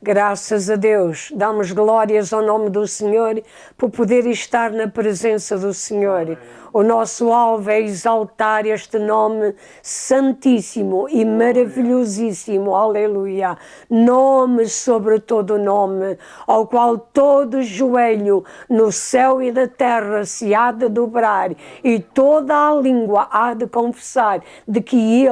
Graças a Deus, damos glórias ao nome do Senhor por poder estar na presença do Senhor. O nosso alvo é exaltar este nome santíssimo e maravilhosíssimo, aleluia. Nome sobre todo nome, ao qual todo joelho no céu e na terra se há de dobrar e toda a língua há de confessar de que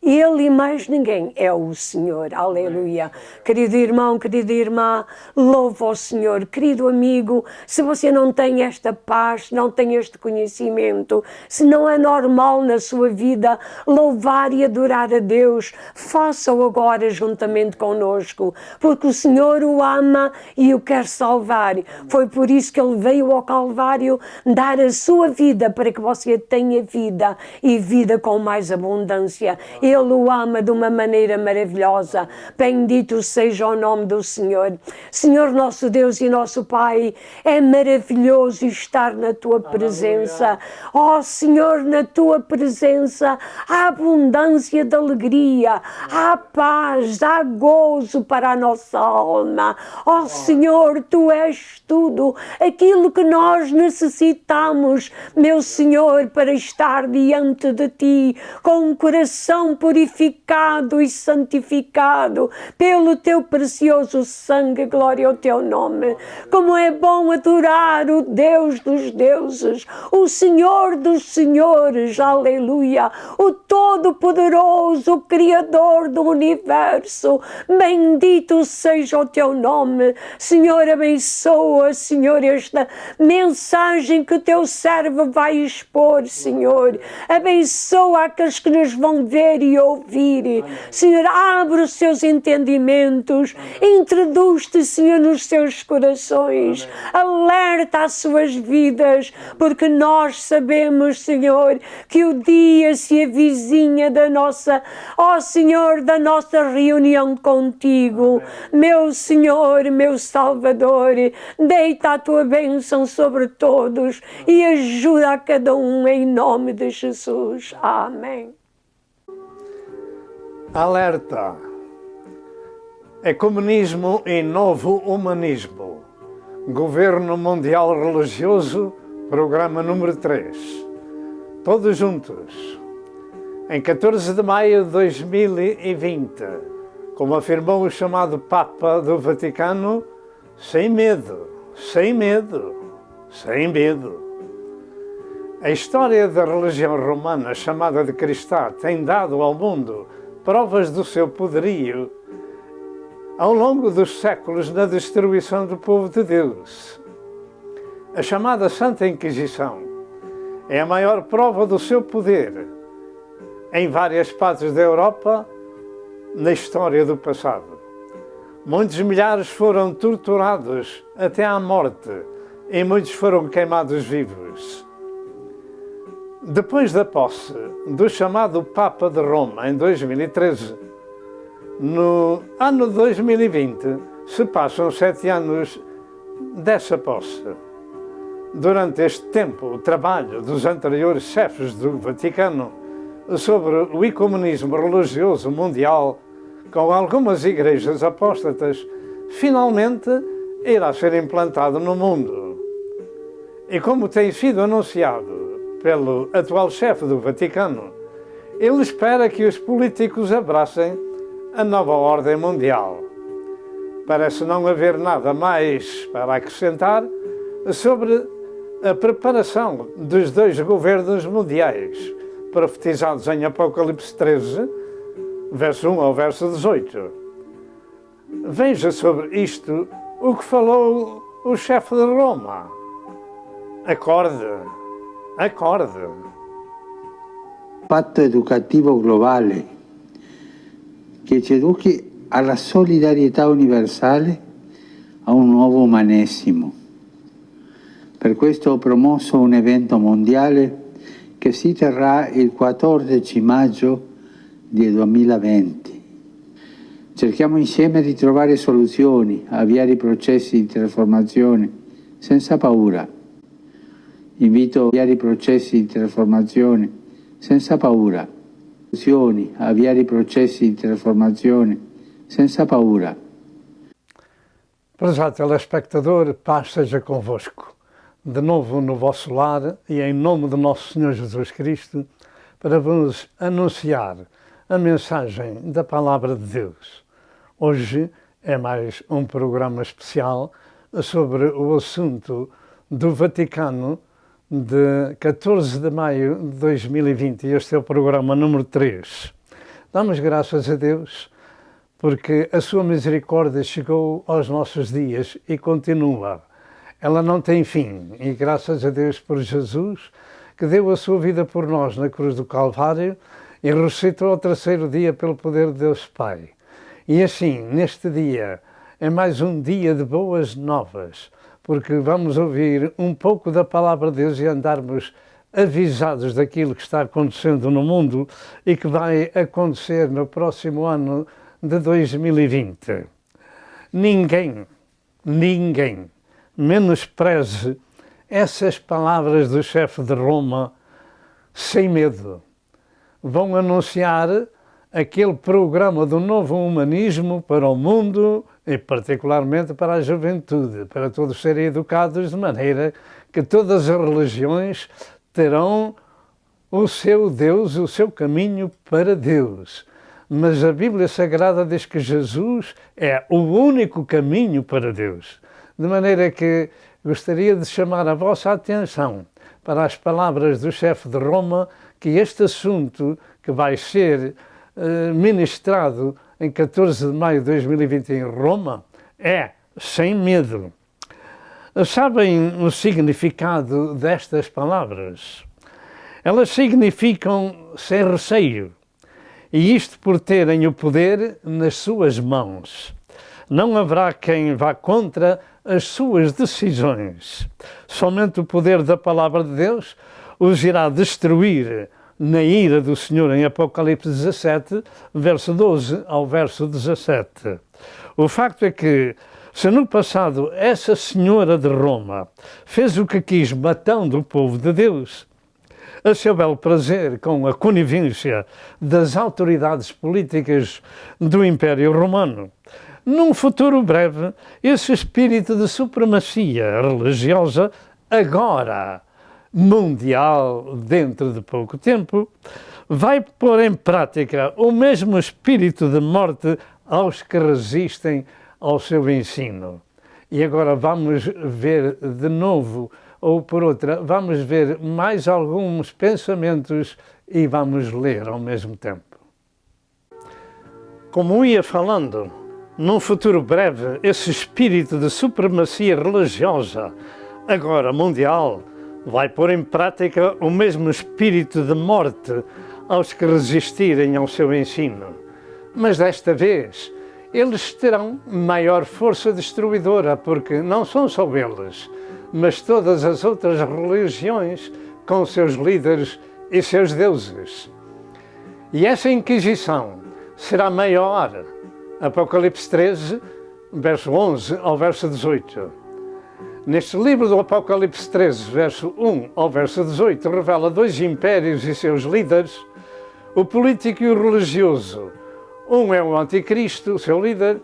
Ele e mais ninguém é o Senhor, aleluia. Querido irmão, querida irmã, louva ao Senhor. Querido amigo, se você não tem esta paz, não tem este conhecimento, se não é normal na sua vida louvar e adorar a Deus, faça-o agora juntamente conosco, porque o Senhor o ama e o quer salvar. Foi por isso que Ele veio ao Calvário dar a sua vida para que você tenha vida e vida com mais abundância. Ele o ama de uma maneira maravilhosa. Bendito seja o nome do Senhor. Senhor nosso Deus e nosso Pai, é maravilhoso estar na Tua presença. Ó Senhor, na Tua presença há abundância de alegria, há paz, há gozo para a nossa alma. Ó Senhor, Tu és tudo aquilo que nós necessitamos, meu Senhor, para estar diante de Ti com um coração purificado e santificado pelo Teu precioso sangue. Glória ao Teu nome. Como é bom adorar o Deus dos deuses, o Senhor dos senhores, aleluia, o Todo-Poderoso, o Criador do universo. Bendito seja o Teu nome. Senhor, abençoa, Senhor, esta mensagem que o Teu servo vai expor, Senhor. Abençoa aqueles que nos vão ver e ouvir. Senhor, abre os seus entendimentos, introduz-te, Senhor, nos seus corações, alerta as suas vidas, porque nós sabemos, Senhor, que o dia se avizinha da nossa, ó Senhor, da nossa reunião contigo. Meu Senhor, meu Salvador, deita a Tua bênção sobre todos e ajuda a cada um em nome de Jesus. Amém. Alerta! Ecumenismo e novo humanismo. Governo Mundial Religioso, programa número 3. Todos juntos. Em 14 de maio de 2020, como afirmou o chamado Papa do Vaticano, sem medo, sem medo, sem medo. A história da religião romana chamada de cristã tem dado ao mundo provas do seu poderio ao longo dos séculos na destruição do povo de Deus. A chamada Santa Inquisição é a maior prova do seu poder em várias partes da Europa na história do passado. Muitos milhares foram torturados até à morte e muitos foram queimados vivos. Depois da posse do chamado Papa de Roma em 2013, no ano 2020 se passam 7 anos dessa posse. Durante este tempo, o trabalho dos anteriores chefes do Vaticano sobre o ecumenismo religioso mundial com algumas igrejas apóstatas finalmente irá ser implantado no mundo. E como tem sido anunciado pelo atual chefe do Vaticano, ele espera que os políticos abracem a nova ordem mundial. Parece não haver nada mais para acrescentar sobre a preparação dos 2 governos mundiais, profetizados em Apocalipse 13, verso 1 ao verso 18. Veja sobre isto o que falou o chefe de Roma. Acorde, acorde. Patto educativo globale che ci educhi alla solidarietà universale, a un nuovo umanesimo. Per questo ho promosso un evento mondiale che si terrà il 14 maggio del 2020. Cerchiamo insieme di trovare soluzioni, avviare i processi di trasformazione senza paura. Invito a avviare i processi di trasformazione senza paura. Avviare i processi di trasformazione senza paura. Prezado telespectador, paz seja convosco. De novo no vosso lar e em nome do nosso Senhor Jesus Cristo, para vos anunciar a mensagem da Palavra de Deus. Hoje é mais um programa especial sobre o assunto do Vaticano de 14 de maio de 2020. Este é o programa número 3. Damos graças a Deus porque a sua misericórdia chegou aos nossos dias e continua. Ela não tem fim e graças a Deus por Jesus, que deu a sua vida por nós na cruz do Calvário e ressuscitou ao terceiro dia pelo poder de Deus Pai. E assim, neste dia, é mais um dia de boas novas, porque vamos ouvir um pouco da Palavra de Deus e andarmos avisados daquilo que está acontecendo no mundo e que vai acontecer no próximo ano de 2020. Ninguém menospreze essas palavras do chefe de Roma sem medo. Vão anunciar aquele programa do novo humanismo para o mundo e particularmente para a juventude, para todos serem educados de maneira que todas as religiões terão o seu Deus, o seu caminho para Deus. Mas a Bíblia Sagrada diz que Jesus é o único caminho para Deus. De maneira que gostaria de chamar a vossa atenção para as palavras do chefe de Roma, que este assunto que vai ser ministrado em 14 de maio de 2020 em Roma é sem medo. Sabem o significado destas palavras? Elas significam sem receio. E isto por terem o poder nas suas mãos. Não haverá quem vá contra as suas decisões. Somente o poder da Palavra de Deus os irá destruir na ira do Senhor, em Apocalipse 17, verso 12 ao verso 17. O facto é que, se no passado essa senhora de Roma fez o que quis matando o povo de Deus, a seu belo prazer, com a conivência das autoridades políticas do Império Romano. Num futuro breve, esse espírito de supremacia religiosa, agora mundial, dentro de pouco tempo, vai pôr em prática o mesmo espírito de morte aos que resistem ao seu ensino. E agora vamos ver de novo, ou por outra, vamos ver mais alguns pensamentos e vamos ler ao mesmo tempo. Como ia falando, num futuro breve, esse espírito de supremacia religiosa, agora mundial, vai pôr em prática o mesmo espírito de morte aos que resistirem ao seu ensino. Mas desta vez, eles terão maior força destruidora, porque não são só eles, mas todas as outras religiões com seus líderes e seus deuses. E essa Inquisição será maior. Apocalipse 13, verso 11 ao verso 18. Neste livro do Apocalipse 13, verso 1 ao verso 18, revela dois impérios e seus líderes, o político e o religioso. Um é o anticristo, o seu líder,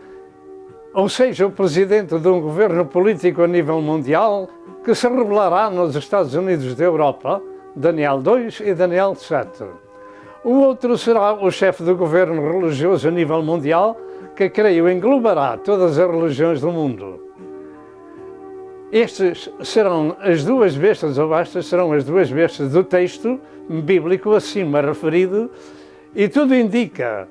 ou seja, o presidente de um governo político a nível mundial que se revelará nos Estados Unidos da Europa, Daniel 2 e Daniel 7. O outro será o chefe do governo religioso a nível mundial, que creio englobará todas as religiões do mundo. Estes serão as duas bestas, ou estas serão as duas bestas do texto bíblico acima referido, e tudo indica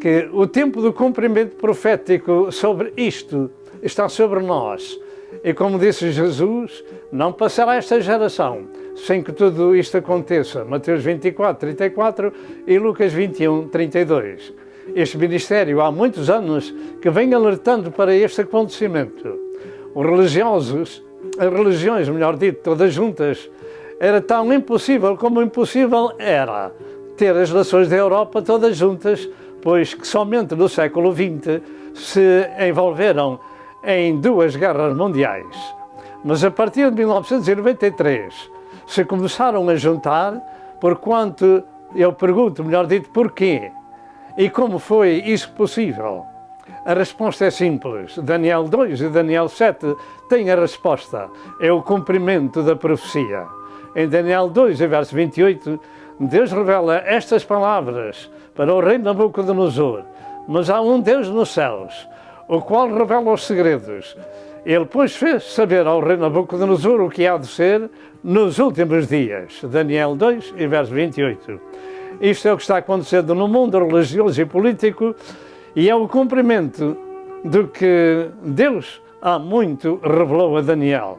que o tempo do cumprimento profético sobre isto está sobre nós. E como disse Jesus, não passará esta geração sem que tudo isto aconteça. Mateus 24, 34 e Lucas 21, 32. Este ministério há muitos anos que vem alertando para este acontecimento. As religiões, melhor dito, todas juntas, era tão impossível como impossível era ter as nações da Europa todas juntas, pois que somente no século XX se envolveram em duas guerras mundiais. Mas a partir de 1993 se começaram a juntar, porquanto, eu pergunto, melhor dito, porquê? E como foi isso possível? A resposta é simples. Daniel 2 e Daniel 7 têm a resposta. É o cumprimento da profecia. Em Daniel 2, verso 28, Deus revela estas palavras para o rei Nabucodonosor. Mas há um Deus nos céus, o qual revela os segredos. Ele, pois, fez saber ao rei Nabucodonosor o que há de ser nos últimos dias. Daniel 2, verso 28. Isto é o que está acontecendo no mundo religioso e político e é o cumprimento do que Deus há muito revelou a Daniel.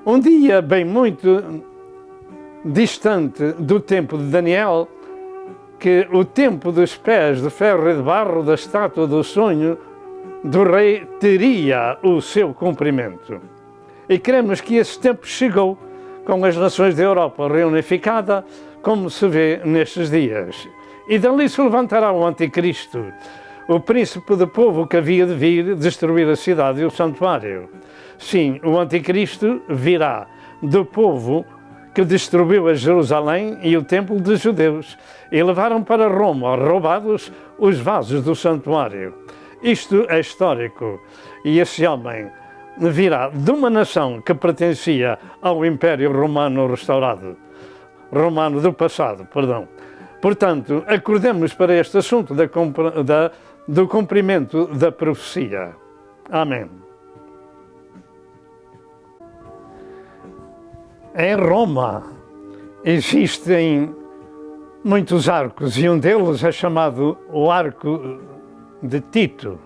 Um dia bem muito distante do tempo de Daniel, que o tempo dos pés de ferro e de barro da estátua do sonho do rei teria o seu cumprimento. E cremos que esse tempo chegou com as nações da Europa reunificada, como se vê nestes dias. E dali se levantará o anticristo, o príncipe do povo que havia de vir destruir a cidade e o santuário. Sim, o anticristo virá do povo que destruiu a Jerusalém e o templo dos judeus e levaram para Roma, roubados, os vasos do santuário. Isto é histórico. E esse homem virá de uma nação que pertencia ao Império Romano restaurado. Romano do passado, perdão. Portanto, acordemos para este assunto do cumprimento da profecia. Amém. Em Roma existem muitos arcos e um deles é chamado o Arco de Tito.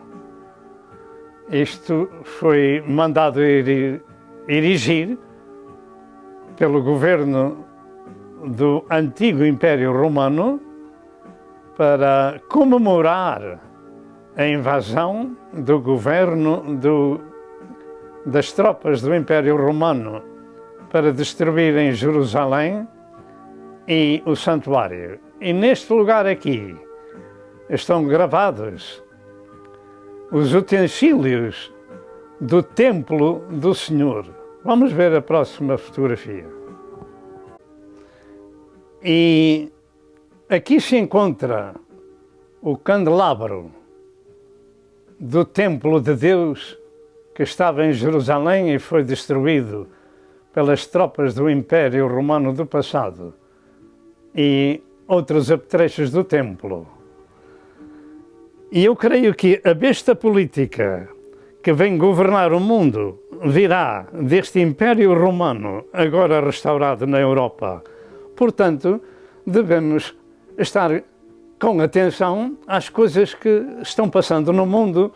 Isto foi mandado erigir pelo governo do antigo Império Romano para comemorar a invasão do governo das tropas do Império Romano para destruírem Jerusalém e o santuário. E neste lugar aqui estão gravados os utensílios do templo do Senhor. Vamos ver a próxima fotografia. E aqui se encontra o candelabro do templo de Deus que estava em Jerusalém e foi destruído pelas tropas do Império Romano do passado e outros apetrechos do templo. E eu creio que a besta política que vem governar o mundo virá deste Império Romano, agora restaurado na Europa. Portanto, devemos estar com atenção às coisas que estão passando no mundo,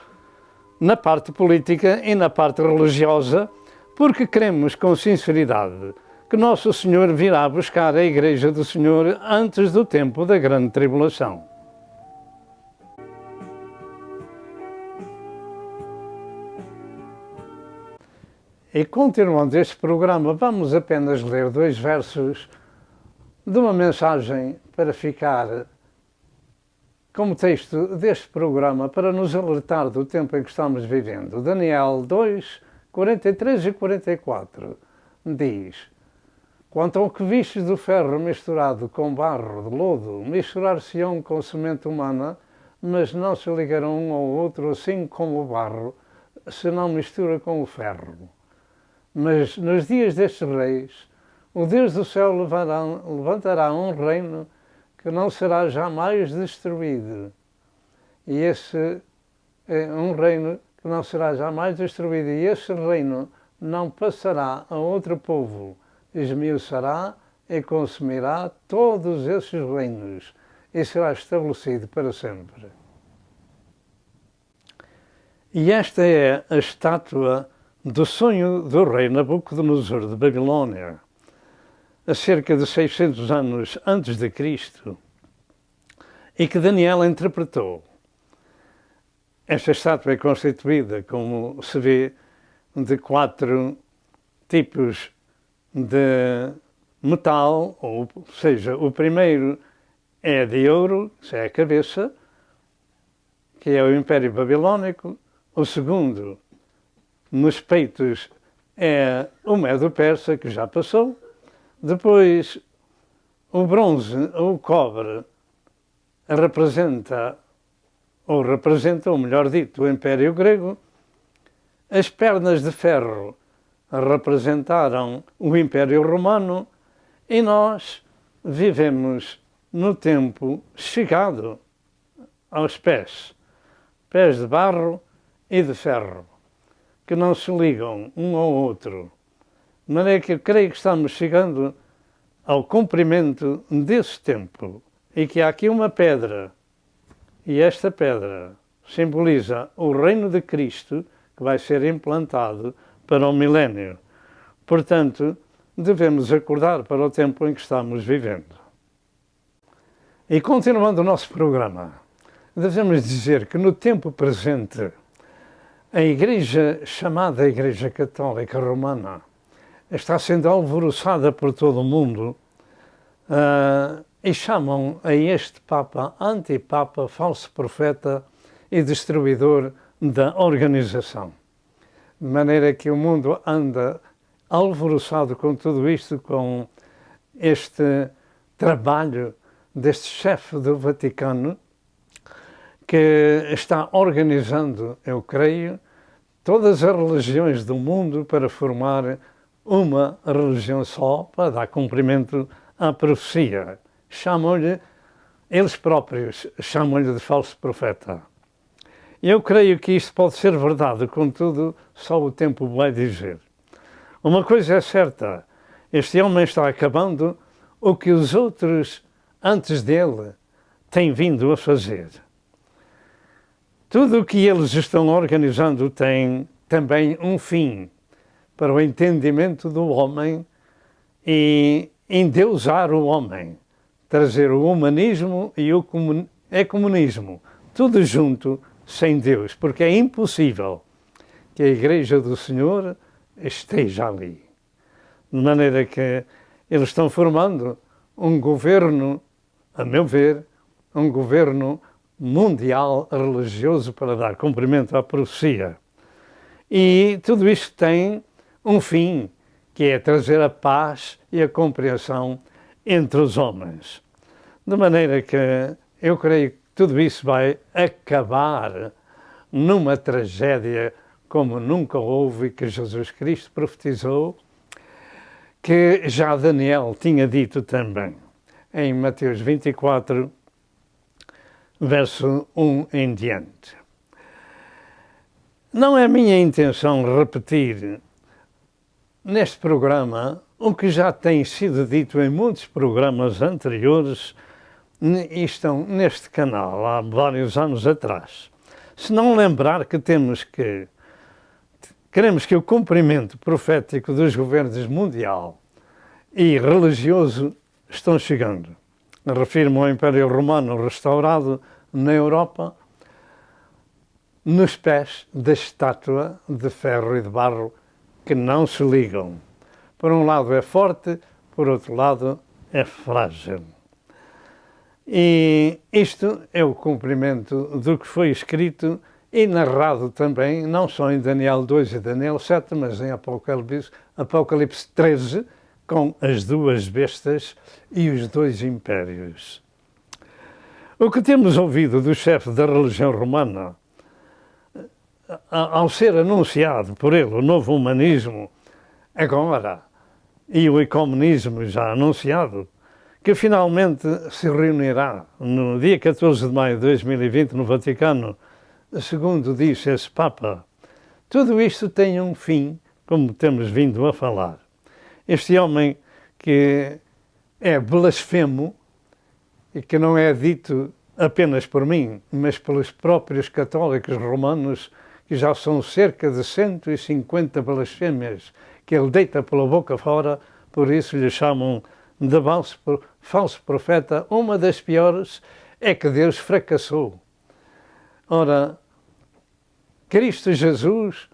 na parte política e na parte religiosa, porque cremos com sinceridade que Nosso Senhor virá buscar a Igreja do Senhor antes do tempo da grande tribulação. E continuando este programa, vamos apenas ler 2 versos de uma mensagem para ficar como texto deste programa, para nos alertar do tempo em que estamos vivendo. Daniel 2, 43 e 44 diz: quanto ao que vistes do ferro misturado com barro de lodo, misturar-se-ão com semente humana, mas não se ligarão um ao outro, assim como o barro se não mistura com o ferro. Mas nos dias destes reis, o Deus do céu levantará um reino que não será jamais destruído. E esse é um reino que não será jamais destruído. E esse reino não passará a outro povo. Esmiuçará e consumirá todos esses reinos e será estabelecido para sempre. E esta é a estátua do sonho do rei Nabucodonosor de Babilônia, a cerca de 600 anos antes de Cristo, e que Daniel interpretou. Esta estátua é constituída, como se vê, de 4 tipos de metal, ou seja, o primeiro é de ouro, que é a cabeça, que é o Império Babilônico. O segundo, nos peitos, é o Medo-Persa, que já passou. Depois, o bronze ou o cobre representa ou representam, melhor dito, o Império Grego. As pernas de ferro representaram o Império Romano e nós vivemos no tempo chegado aos pés de barro e de ferro, que não se ligam um ao outro. De maneira que eu creio que estamos chegando ao cumprimento desse tempo e que há aqui uma pedra, e esta pedra simboliza o reino de Cristo que vai ser implantado para o milénio. Portanto, devemos acordar para o tempo em que estamos vivendo. E continuando o nosso programa, devemos dizer que no tempo presente, a Igreja, chamada Igreja Católica Romana, está sendo alvoroçada por todo o mundo e chamam a este Papa antipapa, falso profeta e destruidor da organização. De maneira que o mundo anda alvoroçado com tudo isto, com este trabalho deste chefe do Vaticano, que está organizando, eu creio, todas as religiões do mundo para formar uma religião só, para dar cumprimento à profecia. Chamam-lhe, eles próprios chamam-lhe de falso profeta. Eu creio que isto pode ser verdade, contudo, só o tempo vai dizer. Uma coisa é certa, este homem está acabando o que os outros antes dele têm vindo a fazer. Tudo o que eles estão organizando tem também um fim, para o entendimento do homem e endeusar o homem, trazer o humanismo e o comunismo, tudo junto, sem Deus, porque é impossível que a Igreja do Senhor esteja ali. De maneira que eles estão formando um governo, a meu ver, um governo mundial religioso para dar cumprimento à profecia. E tudo isto tem um fim, que é trazer a paz e a compreensão entre os homens. De maneira que eu creio que tudo isso vai acabar numa tragédia como nunca houve e que Jesus Cristo profetizou, que já Daniel tinha dito também, em Mateus 24, verso 1 em diante. Não é minha intenção repetir neste programa o que já tem sido dito em muitos programas anteriores e estão neste canal há vários anos atrás. Se não lembrar que queremos que o cumprimento profético dos governos mundial e religioso estão chegando. Refiro-me ao Império Romano restaurado na Europa, nos pés da estátua de ferro e de barro que não se ligam. Por um lado é forte, por outro lado é frágil. E isto é o cumprimento do que foi escrito e narrado também, não só em Daniel 2 e Daniel 7, mas em Apocalipse 13, com as duas bestas e os dois impérios. O que temos ouvido do chefe da religião romana, ao ser anunciado por ele o novo humanismo, agora, e o ecumenismo já anunciado, que finalmente se reunirá no dia 14 de maio de 2020 no Vaticano, segundo disse esse Papa, tudo isto tem um fim, como temos vindo a falar. Este homem que é blasfemo e que não é dito apenas por mim, mas pelos próprios católicos romanos, que já são cerca de 150 blasfêmias que ele deita pela boca fora, por isso lhe chamam de falso profeta. Uma das piores é que Deus fracassou. Ora, Cristo Jesus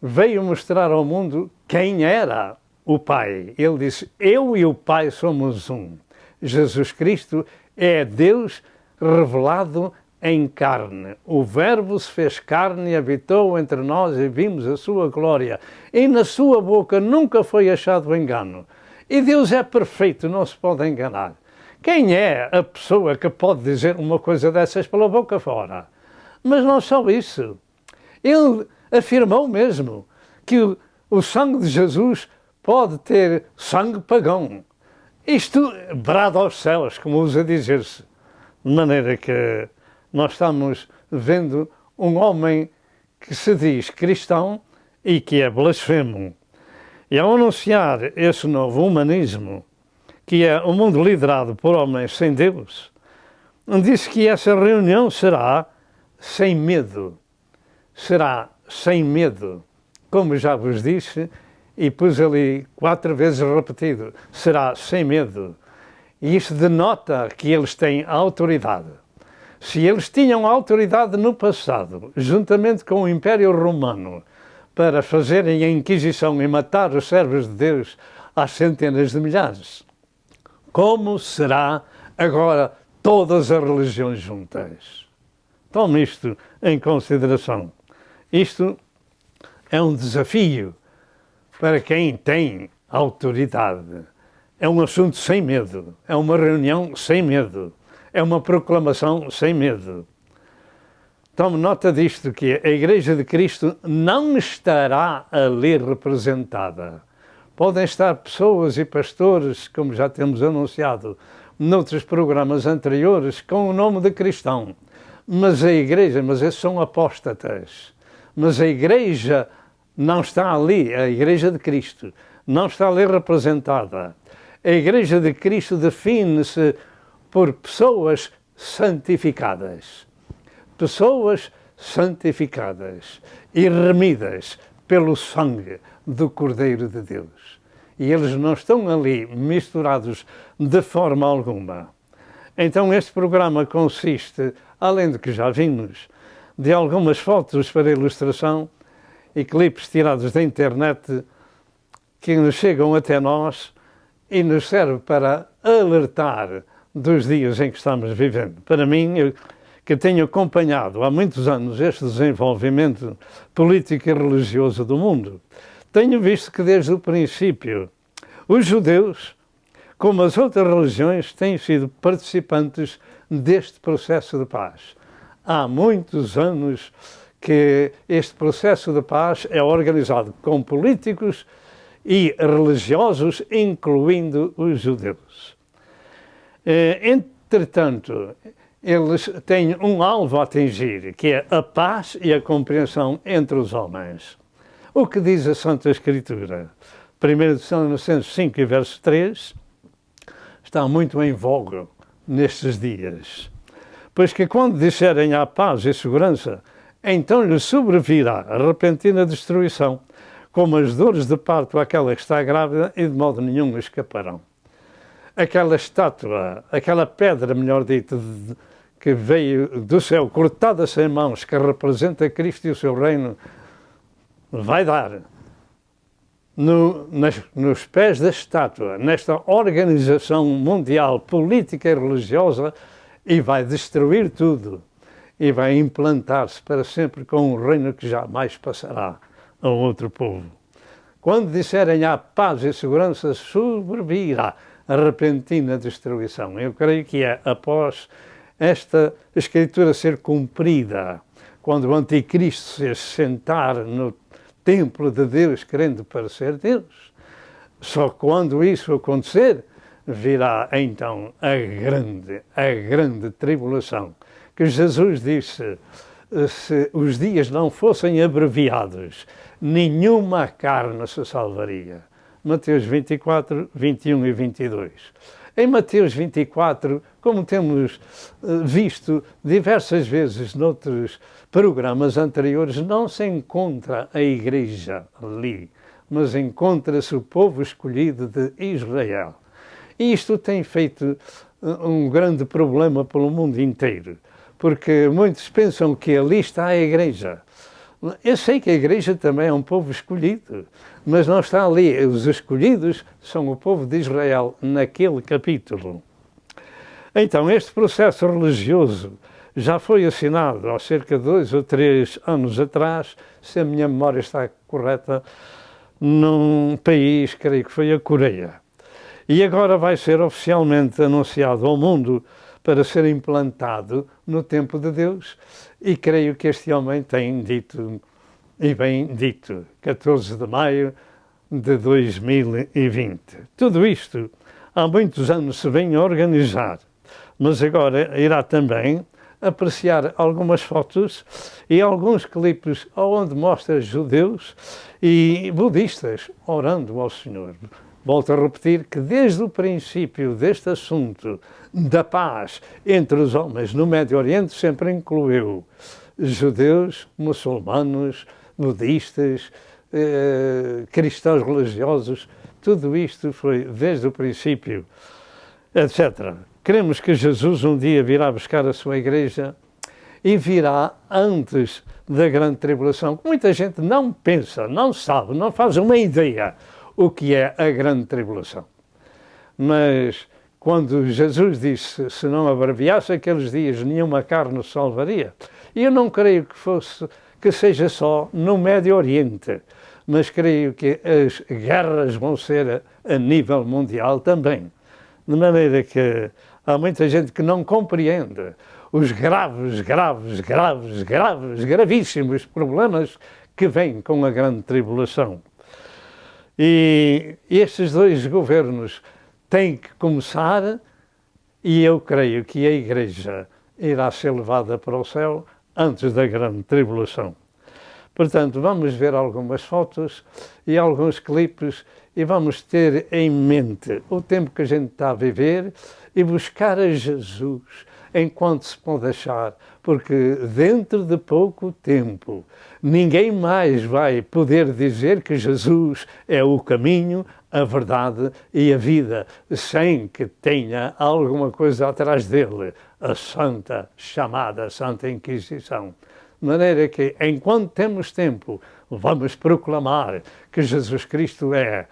veio mostrar ao mundo quem era o Pai. Ele disse, eu e o Pai somos um. Jesus Cristo é Deus revelado em carne. O Verbo se fez carne e habitou entre nós e vimos a sua glória. E na sua boca nunca foi achado engano. E Deus é perfeito, não se pode enganar. Quem é a pessoa que pode dizer uma coisa dessas pela boca fora? Mas não só isso. Ele afirmou mesmo que o sangue de Jesus pode ter sangue pagão. Isto brada aos céus, como usa dizer-se. De maneira que nós estamos vendo um homem que se diz cristão e que é blasfemo. E ao anunciar esse novo humanismo, que é um mundo liderado por homens sem Deus, disse que essa reunião será sem medo. Será sem medo. Como já vos disse, e pus ali 4 vezes repetido, será sem medo. E isso denota que eles têm autoridade. Se eles tinham autoridade no passado, juntamente com o Império Romano, para fazerem a Inquisição e matar os servos de Deus às centenas de milhares, como será agora todas as religiões juntas? Tome isto em consideração. Isto é um desafio para quem tem autoridade. É um assunto sem medo, é uma reunião sem medo, é uma proclamação sem medo. Tome nota disto, que a Igreja de Cristo não estará ali representada. Podem estar pessoas e pastores, como já temos anunciado noutros programas anteriores, com o nome de cristão. Mas a Igreja, esses são apóstatas. Mas a Igreja não está ali, a Igreja de Cristo, não está ali representada. A Igreja de Cristo define-se por pessoas santificadas. Pessoas santificadas e remidas pelo sangue do Cordeiro de Deus. E eles não estão ali misturados de forma alguma. Então este programa consiste, além do que já vimos, de algumas fotos para ilustração e clipes tirados da internet que nos chegam até nós e nos serve para alertar dos dias em que estamos vivendo. Para mim, que tenho acompanhado há muitos anos este desenvolvimento político e religioso do mundo, tenho visto que desde o princípio os judeus, como as outras religiões, têm sido participantes deste processo de paz. Há muitos anos que este processo de paz é organizado com políticos e religiosos, incluindo os judeus. Entretanto, eles têm um alvo a atingir, que é a paz e a compreensão entre os homens. O que diz a Santa Escritura? 1 Tessalonicenses 5 e verso 3 está muito em voga nestes dias. Pois que quando disserem há paz e segurança, então lhes sobrevirá a repentina destruição, como as dores de parto àquela que está grávida, e de modo nenhum escaparão. Aquela estátua, aquela pedra, melhor dito, que veio do céu, cortada sem mãos, que representa Cristo e o seu reino, vai dar nos pés da estátua, nesta organização mundial, política e religiosa, e vai destruir tudo, e vai implantar-se para sempre com um reino que jamais passará a outro povo. Quando disserem há paz e segurança, sobrevirá a repentina destruição. Eu creio que é após esta Escritura ser cumprida, quando o Anticristo se sentar no templo de Deus, querendo parecer Deus. Só quando isso acontecer, virá então a grande tribulação. Que Jesus disse, se os dias não fossem abreviados, nenhuma carne se salvaria. Mateus 24, 21 e 22. Em Mateus 24, como temos visto diversas vezes noutros programas anteriores, não se encontra a Igreja ali, mas encontra-se o povo escolhido de Israel. E isto tem feito um grande problema pelo mundo inteiro, porque muitos pensam que ali está a Igreja. Eu sei que a Igreja também é um povo escolhido, mas não está ali. Os escolhidos são o povo de Israel naquele capítulo. Então, este processo religioso já foi assinado há cerca de 2 ou 3 anos atrás, se a minha memória está correta, num país, creio que foi a Coreia. E agora vai ser oficialmente anunciado ao mundo para ser implantado no tempo de Deus, e creio que este homem tem dito, e bem dito, 14 de maio de 2020. Tudo isto há muitos anos se vem a organizar, mas agora irá também apreciar algumas fotos e alguns clipes onde mostra judeus e budistas orando ao Senhor. Volto a repetir que desde o princípio deste assunto da paz entre os homens no Médio Oriente sempre incluiu judeus, muçulmanos, budistas, cristãos religiosos, tudo isto foi desde o princípio, etc. Queremos que Jesus um dia virá buscar a sua igreja e virá antes da grande tribulação. Muita gente não pensa, não sabe, não faz uma ideia o que é a grande tribulação. Mas quando Jesus disse, se não abreviasse aqueles dias, nenhuma carne se salvaria, e eu não creio que seja só no Médio Oriente, mas creio que as guerras vão ser a nível mundial também. De maneira que há muita gente que não compreende os gravíssimos problemas que vêm com a grande tribulação. E estes dois governos têm que começar, e eu creio que a Igreja irá ser levada para o céu antes da grande tribulação. Portanto, vamos ver algumas fotos e alguns clipes e vamos ter em mente o tempo que a gente está a viver e buscar a Jesus enquanto se pode achar, porque dentro de pouco tempo ninguém mais vai poder dizer que Jesus é o caminho, a verdade e a vida, sem que tenha alguma coisa atrás dele, a chamada Santa Inquisição. De maneira que, enquanto temos tempo, vamos proclamar que Jesus Cristo é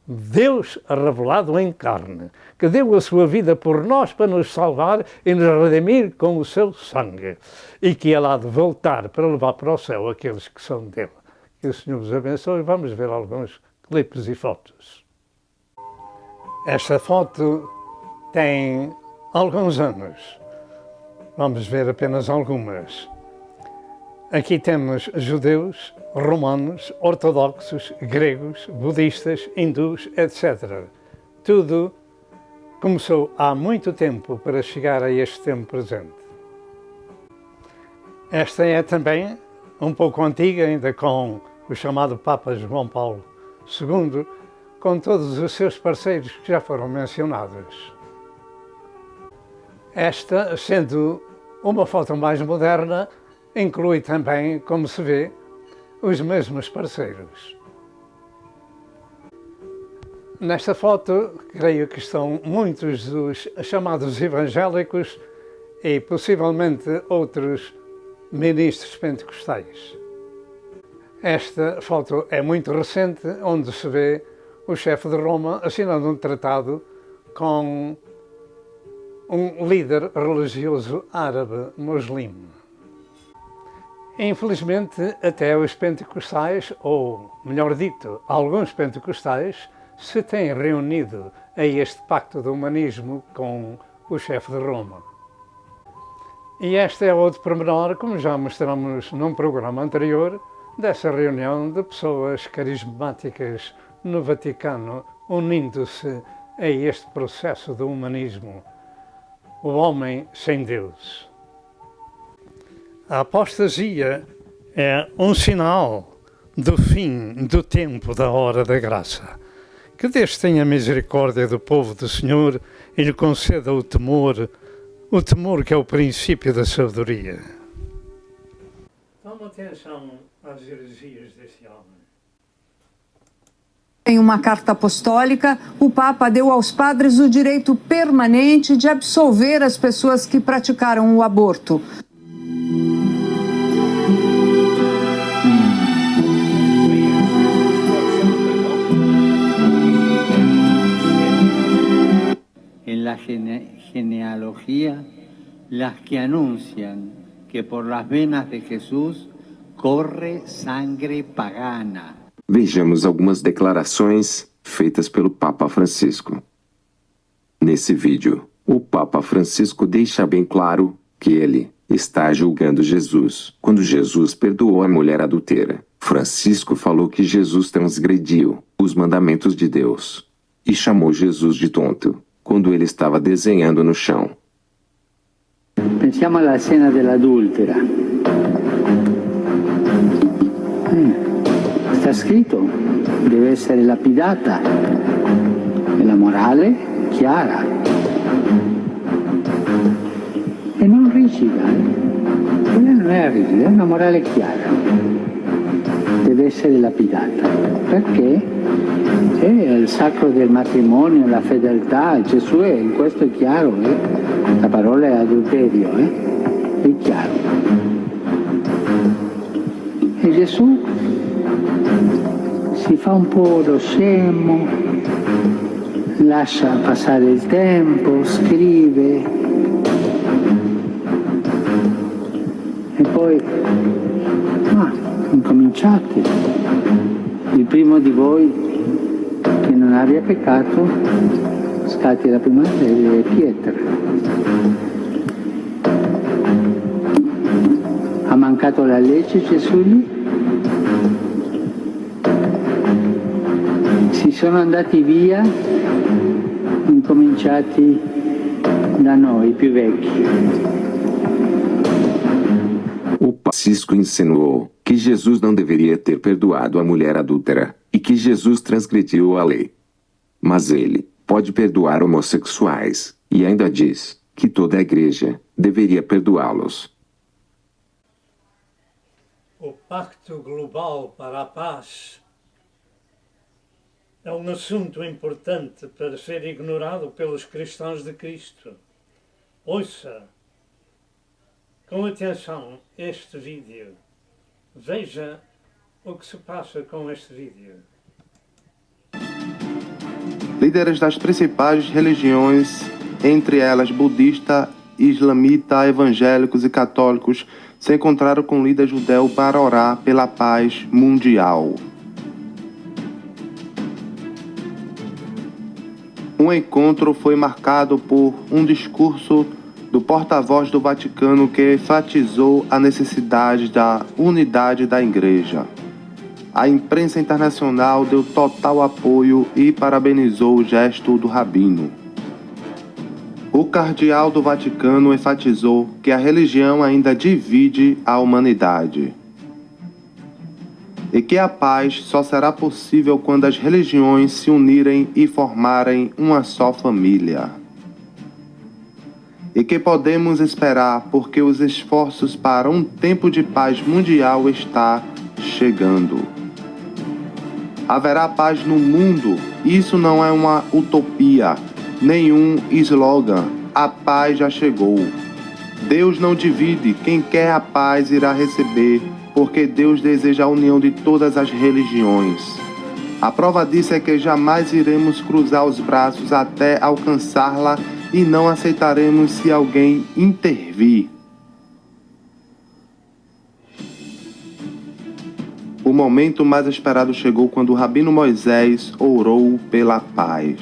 Deus revelado em carne, que deu a sua vida por nós para nos salvar e nos redimir com o seu sangue, e que Ele há de voltar para levar para o céu aqueles que são dele. Que o Senhor vos abençoe. Vamos ver alguns clipes e fotos. Esta foto tem alguns anos. Vamos ver apenas algumas. Aqui temos judeus, romanos, ortodoxos, gregos, budistas, hindus, etc. Tudo começou há muito tempo para chegar a este tempo presente. Esta é também um pouco antiga, ainda com o chamado Papa João Paulo II, com todos os seus parceiros que já foram mencionados. Esta, sendo uma foto mais moderna, inclui também, como se vê, os mesmos parceiros. Nesta foto, creio que estão muitos dos chamados evangélicos e possivelmente outros ministros pentecostais. Esta foto é muito recente, onde se vê o chefe de Roma assinando um tratado com um líder religioso árabe muslim. Infelizmente, até os pentecostais, ou melhor dito, alguns pentecostais, se têm reunido a este pacto do humanismo com o chefe de Roma. E este é outro pormenor, como já mostramos num programa anterior, dessa reunião de pessoas carismáticas no Vaticano, unindo-se a este processo do humanismo, o homem sem Deus. A apostasia é um sinal do fim do tempo da hora da graça. Que Deus tenha misericórdia do povo do Senhor e lhe conceda o temor que é o princípio da sabedoria. Toma atenção às heresias deste homem. Em uma carta apostólica, o Papa deu aos padres o direito permanente de absolver as pessoas que praticaram o aborto. En la genealogía, las que anuncian que por las venas de Jesús corre sangre pagana. Vejamos algumas declarações feitas pelo Papa Francisco. Nesse vídeo. O Papa Francisco deixa bem claro que ele está julgando Jesus. Quando Jesus perdoou a mulher adúltera, Francisco falou que Jesus transgrediu os mandamentos de Deus e chamou Jesus de tonto quando ele estava desenhando no chão. Pensiamo alla scena dell'adultera. Sta scritto, deve essere lapidata. E la morale chiara. E non rigida. Quella non è rigida, è una morale chiara. Deve essere lapidata. Perché? È il sacro del matrimonio, la fedeltà. Gesù è, in questo è chiaro, La parola è adulterio, È chiaro. E Gesù si fa un po' lo scemo, lascia passare il tempo, scrive e poi incominciate. Il primo di voi che non abbia peccato scatti la prima pietra. Ha mancato la legge Gesù lì? Si sono andati via, incominciati da noi, più vecchi. O Francisco insinuou que Jesus não deveria ter perdoado a mulher adúltera e que Jesus transgrediu a lei. Mas ele pode perdoar homossexuais e ainda diz que toda a igreja deveria perdoá-los. O Pacto Global para a Paz é um assunto importante para ser ignorado pelos cristãos de Cristo. Ouça com atenção este vídeo. Veja o que se passa com este vídeo. Líderes das principais religiões, entre elas budista, islamita, evangélicos e católicos, se encontraram com o líder judeu para orar pela paz mundial. O encontro foi marcado por um discurso do porta-voz do Vaticano que enfatizou a necessidade da unidade da Igreja. A imprensa internacional deu total apoio e parabenizou o gesto do rabino. O cardeal do Vaticano enfatizou que a religião ainda divide a humanidade e que a paz só será possível quando as religiões se unirem e formarem uma só família. E que podemos esperar porque os esforços para um tempo de paz mundial está chegando. Haverá paz no mundo, isso não é uma utopia, nenhum slogan, a paz já chegou. Deus não divide, quem quer a paz irá receber, porque Deus deseja a união de todas as religiões. A prova disso é que jamais iremos cruzar os braços até alcançá-la e não aceitaremos se alguém intervir. O momento mais esperado chegou quando o Rabino Moisés orou pela paz.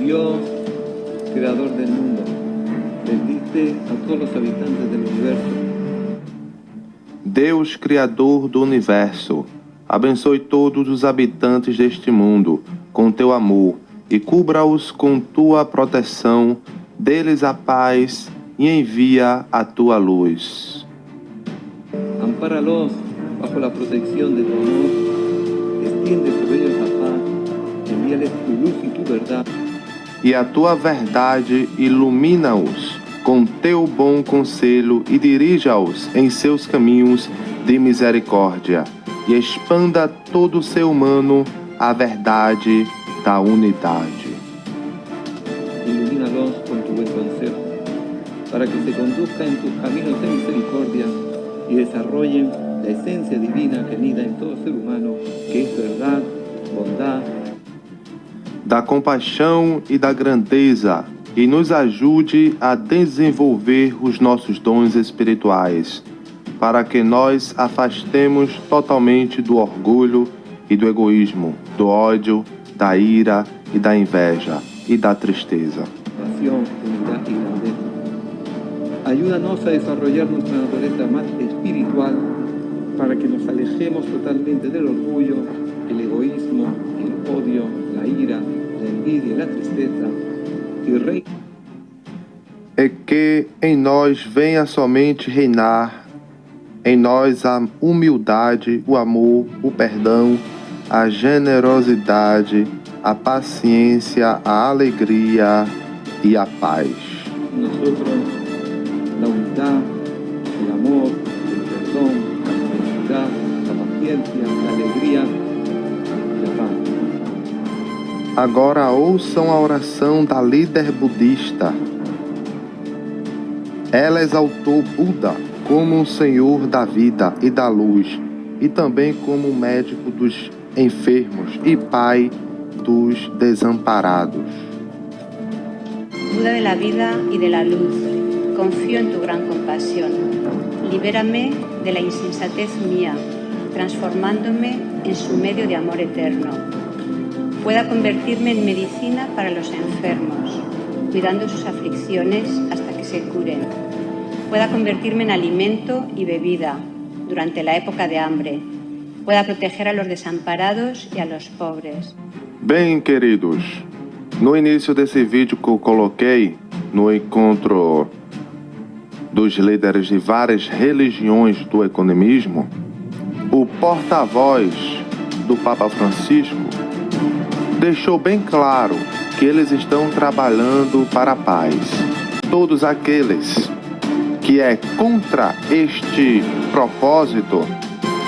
Dios, creador del mundo, bendice a todos los habitantes del universo. Deus, criador do universo, abençoe todos os habitantes deste mundo com teu amor e cubra-os com tua proteção, dê-lhes a paz e envia a tua luz. Ampáralos bajo la protección de tu amor, extiende sobre ellos la paz, envíales tu luz y tu verdad. E a tua verdade ilumina-os com teu bom conselho e dirija-os em seus caminhos de misericórdia. E expanda todo o ser humano a verdade da unidade. Ilumínalos con tu buen consejo, para que se conduzcan en tus caminos de misericordia y desarrollen la esencia divina que anida en todo ser humano, que es verdad, bondad. Da compaixão e da grandeza, e nos ajude a desenvolver os nossos dons espirituais, para que nós afastemos totalmente do orgulho e do egoísmo, do ódio, da ira e da inveja e da tristeza. Pasión, unidad y grandeza. Ayúdanos a desarrollar nuestra naturaleza más espiritual para que nos alejemos totalmente del orgullo, el egoísmo, el odio, la ira, la envidia y la tristeza. E que em nós venha somente reinar, em nós a humildade, o amor, o perdão, a generosidade, a paciência, a alegria e a paz. Nosotros, la humildad, el amor, el perdón, la generosidad, la paciencia, la alegría y la paz. Agora ouçam a oração da líder budista. Ela exaltou Buda como o Senhor da vida e da luz, e também como o médico dos enfermos e pai dos desamparados. Buda de la vida y de la luz, confío en tu gran compasión. Libérame de la insensatez mía, transformándome en su medio de amor eterno. Pueda convertirme en medicina para los enfermos, cuidando sus aflicciones hasta que se curen. Pueda convertirme en alimento y bebida durante la época de hambre. Pueda proteger a los desamparados y a los pobres. Bem, queridos, no início desse vídeo que eu coloquei no encontro dos líderes de várias religiões do ecumenismo, o porta-voz do Papa Francisco deixou bem claro que eles estão trabalhando para a paz. Todos aqueles que é contra este propósito,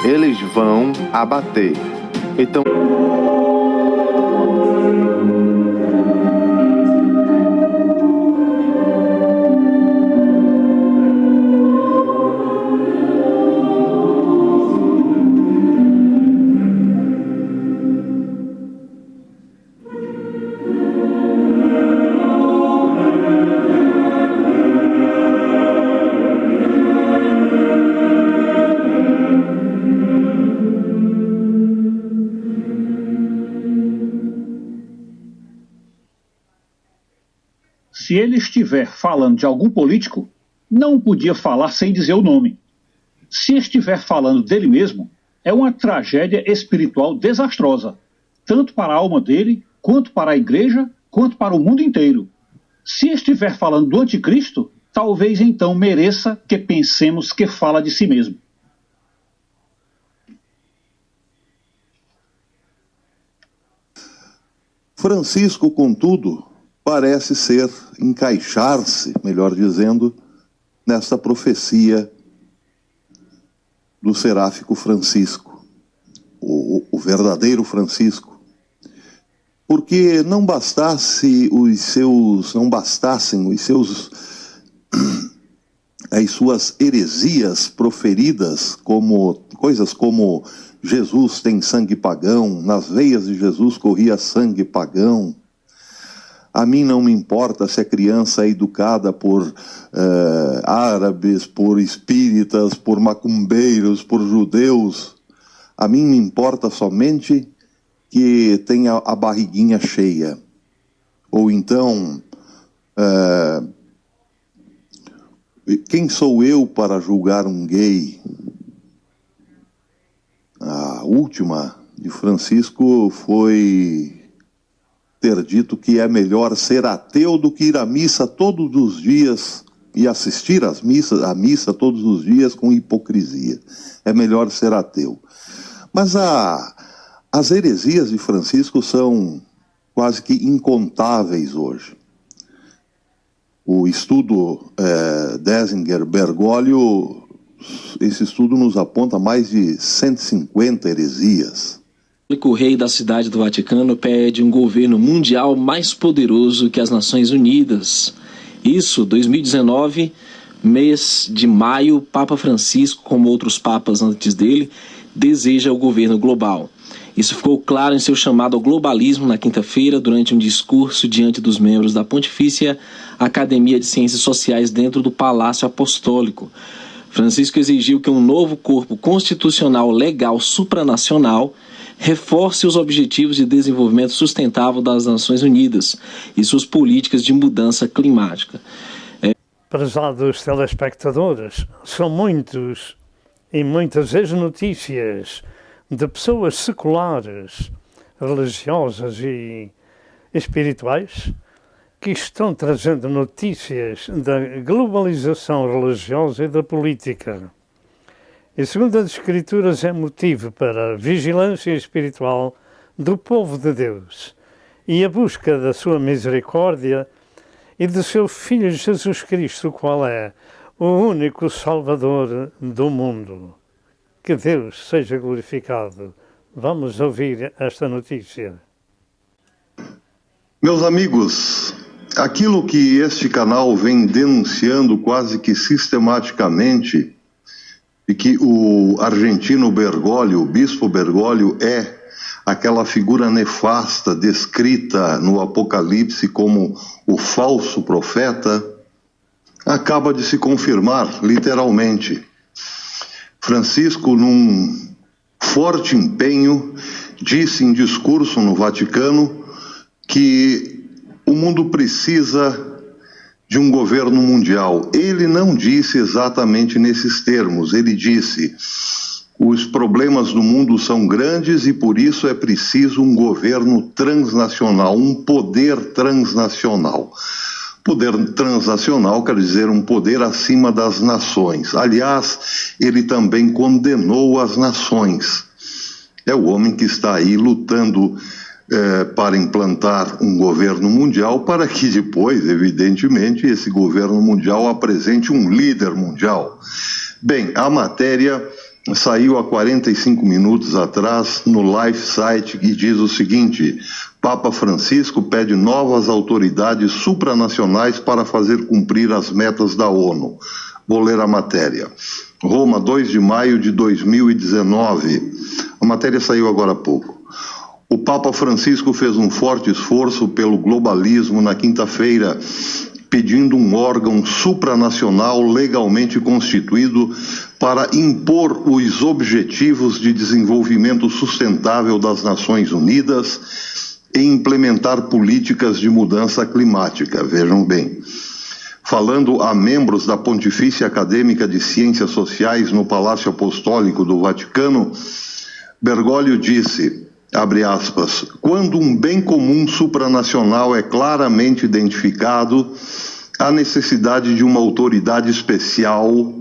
eles vão abater. Então, Se ele estiver falando de algum político, não podia falar sem dizer o nome. Se estiver falando dele mesmo, é uma tragédia espiritual desastrosa, tanto para a alma dele, quanto para a igreja, quanto para o mundo inteiro. Se estiver falando do anticristo, talvez então mereça que pensemos que fala de si mesmo. Francisco, contudo, parece encaixar-se, melhor dizendo, nesta profecia do seráfico Francisco, o verdadeiro Francisco, porque não bastassem as suas heresias proferidas, como coisas como Jesus tem sangue pagão, nas veias de Jesus corria sangue pagão. A mim não me importa se a criança é educada por árabes, por espíritas, por macumbeiros, por judeus. A mim me importa somente que tenha a barriguinha cheia. Ou então, quem sou eu para julgar um gay? A última de Francisco foi ter dito que é melhor ser ateu do que ir à missa todos os dias e assistir à missa todos os dias com hipocrisia. É melhor ser ateu. Mas as heresias de Francisco são quase que incontáveis hoje. O estudo Desinger-Bergoglio, esse estudo nos aponta mais de 150 heresias. O rei da Cidade do Vaticano pede um governo mundial mais poderoso que as Nações Unidas. Isso, 2019, mês de maio, Papa Francisco, como outros papas antes dele, deseja o governo global. Isso ficou claro em seu chamado ao globalismo na quinta-feira, durante um discurso diante dos membros da Pontifícia Academia de Ciências Sociais dentro do Palácio Apostólico. Francisco exigiu que um novo corpo constitucional legal supranacional reforce os objetivos de desenvolvimento sustentável das Nações Unidas e suas políticas de mudança climática. Prezados telespectadores, são muitos e muitas as notícias de pessoas seculares, religiosas e espirituais que estão trazendo notícias da globalização religiosa e da política. E segundo as Escrituras é motivo para a vigilância espiritual do povo de Deus e a busca da sua misericórdia e do seu Filho Jesus Cristo, qual é o único Salvador do mundo. Que Deus seja glorificado. Vamos ouvir esta notícia. Meus amigos, aquilo que este canal vem denunciando quase que sistematicamente, e que o argentino Bergoglio, o bispo Bergoglio, é aquela figura nefasta descrita no Apocalipse como o falso profeta, acaba de se confirmar, literalmente. Francisco, num forte empenho, disse em discurso no Vaticano que o mundo precisa de um governo mundial. Ele não disse exatamente nesses termos, ele disse: os problemas do mundo são grandes e por isso é preciso um governo transnacional, um poder transnacional. Poder transnacional quer dizer um poder acima das nações. Aliás, ele também condenou as nações. É o homem que está aí lutando para implantar um governo mundial, para que depois, evidentemente, esse governo mundial apresente um líder mundial. Bem, a matéria saiu há 45 minutos atrás no live site e diz o seguinte: Papa Francisco pede novas autoridades supranacionais para fazer cumprir as metas da ONU. Vou ler a matéria. Roma, 2 de maio de 2019. A matéria saiu agora há pouco. O Papa Francisco fez um forte esforço pelo globalismo na quinta-feira, pedindo um órgão supranacional legalmente constituído para impor os objetivos de desenvolvimento sustentável das Nações Unidas e implementar políticas de mudança climática. Vejam bem. Falando a membros da Pontifícia Acadêmica de Ciências Sociais no Palácio Apostólico do Vaticano, Bergoglio disse, abre aspas, quando um bem comum supranacional é claramente identificado, há necessidade de uma autoridade especial,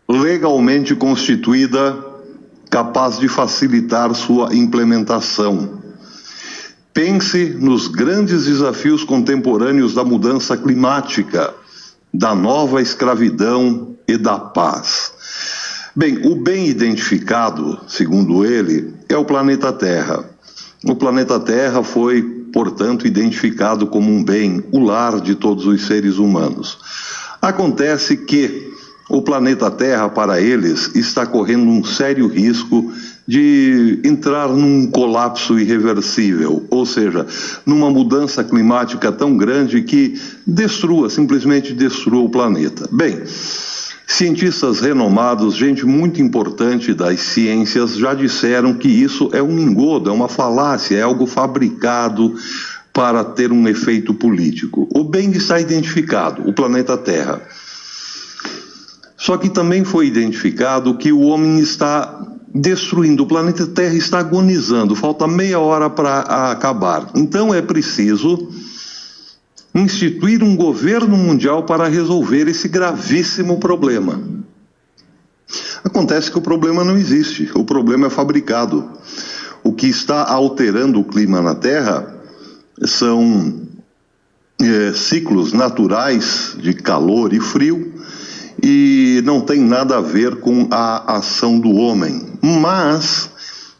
legalmente constituída, capaz de facilitar sua implementação. Pense nos grandes desafios contemporâneos da mudança climática, da nova escravidão e da paz. Bem, o bem identificado, segundo ele, é o planeta Terra. O planeta Terra foi, portanto, identificado como um bem, o lar de todos os seres humanos. Acontece que o planeta Terra, para eles, está correndo um sério risco de entrar num colapso irreversível, ou seja, numa mudança climática tão grande que simplesmente destrua o planeta. Bem, cientistas renomados, gente muito importante das ciências, já disseram que isso é um engodo, é uma falácia, é algo fabricado para ter um efeito político. O bem está identificado, o planeta Terra. Só que também foi identificado que o homem está destruindo, o planeta Terra está agonizando, falta meia hora para acabar. Então é preciso instituir um governo mundial para resolver esse gravíssimo problema. Acontece que o problema não existe, o problema é fabricado. O que está alterando o clima na Terra são ciclos naturais de calor e frio e não tem nada a ver com a ação do homem, mas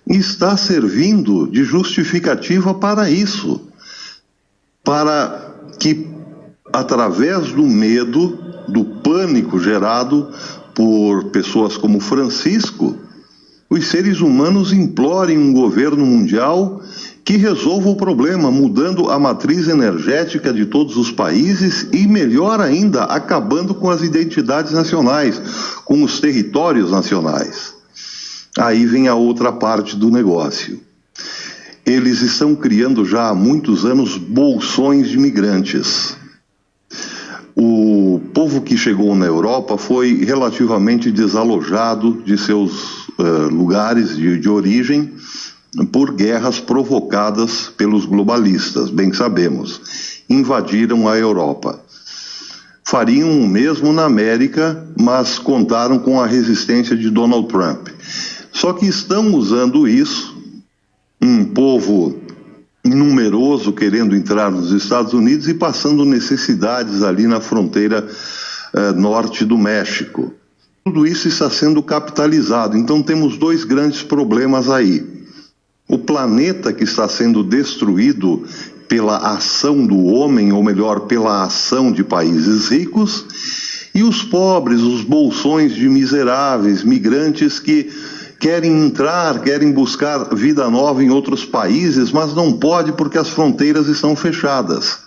está servindo de justificativa para isso, para que, através do medo, do pânico gerado por pessoas como Francisco, os seres humanos implorem um governo mundial que resolva o problema, mudando a matriz energética de todos os países e, melhor ainda, acabando com as identidades nacionais, com os territórios nacionais. Aí vem a outra parte do negócio. Eles estão criando já há muitos anos bolsões de imigrantes. O povo que chegou na Europa foi relativamente desalojado de seus lugares de origem por guerras provocadas pelos globalistas, bem sabemos. Invadiram a Europa. Fariam o mesmo na América, mas contaram com a resistência de Donald Trump. Só que estão usando isso, um povo numeroso querendo entrar nos Estados Unidos e passando necessidades ali na fronteira norte do México. Tudo isso está sendo capitalizado, então temos dois grandes problemas aí. O planeta que está sendo destruído pela ação do homem, ou melhor, pela ação de países ricos, e os pobres, os bolsões de miseráveis, migrantes que querem entrar, querem buscar vida nova em outros países, mas não pode porque as fronteiras estão fechadas.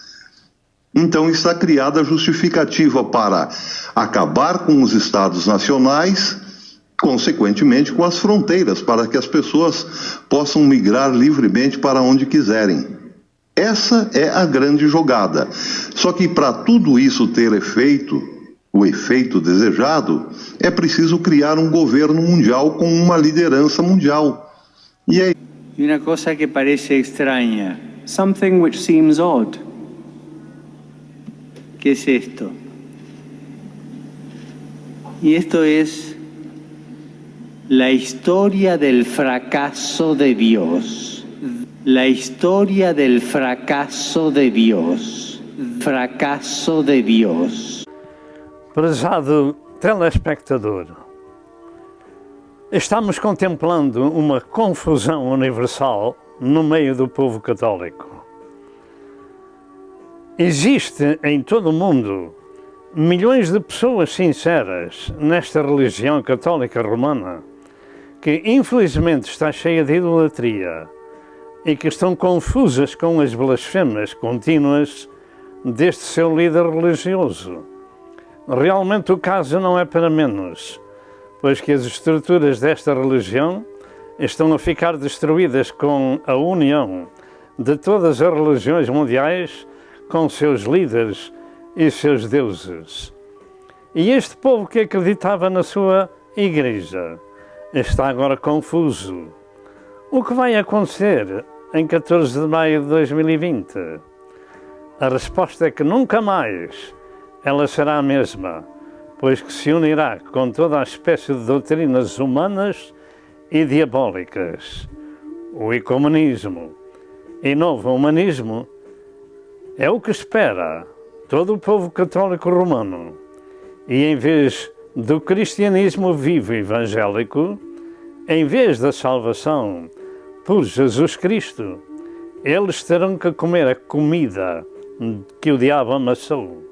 Então está criada a justificativa para acabar com os estados nacionais, consequentemente com as fronteiras, para que as pessoas possam migrar livremente para onde quiserem. Essa é a grande jogada. Só que para tudo isso ter efeito, o efeito desejado, é preciso criar um governo mundial com uma liderança mundial. E é uma coisa que parece estranha. Something which seems odd. ¿Qué es esto? Y esto es la historia del fracaso de Dios. La historia del fracaso de Dios. Fracaso de Dios. Prezado telespectador, estamos contemplando uma confusão universal no meio do povo católico. Existe em todo o mundo milhões de pessoas sinceras nesta religião católica romana que infelizmente está cheia de idolatria e que estão confusas com as blasfêmias contínuas deste seu líder religioso. Realmente o caso não é para menos, pois que as estruturas desta religião estão a ficar destruídas com a união de todas as religiões mundiais com seus líderes e seus deuses. E este povo que acreditava na sua igreja está agora confuso. O que vai acontecer em 14 de maio de 2020? A resposta é que nunca mais ela será a mesma, pois que se unirá com toda a espécie de doutrinas humanas e diabólicas. O ecumenismo e novo humanismo é o que espera todo o povo católico romano. E em vez do cristianismo vivo evangélico, em vez da salvação por Jesus Cristo, eles terão que comer a comida que o diabo amassou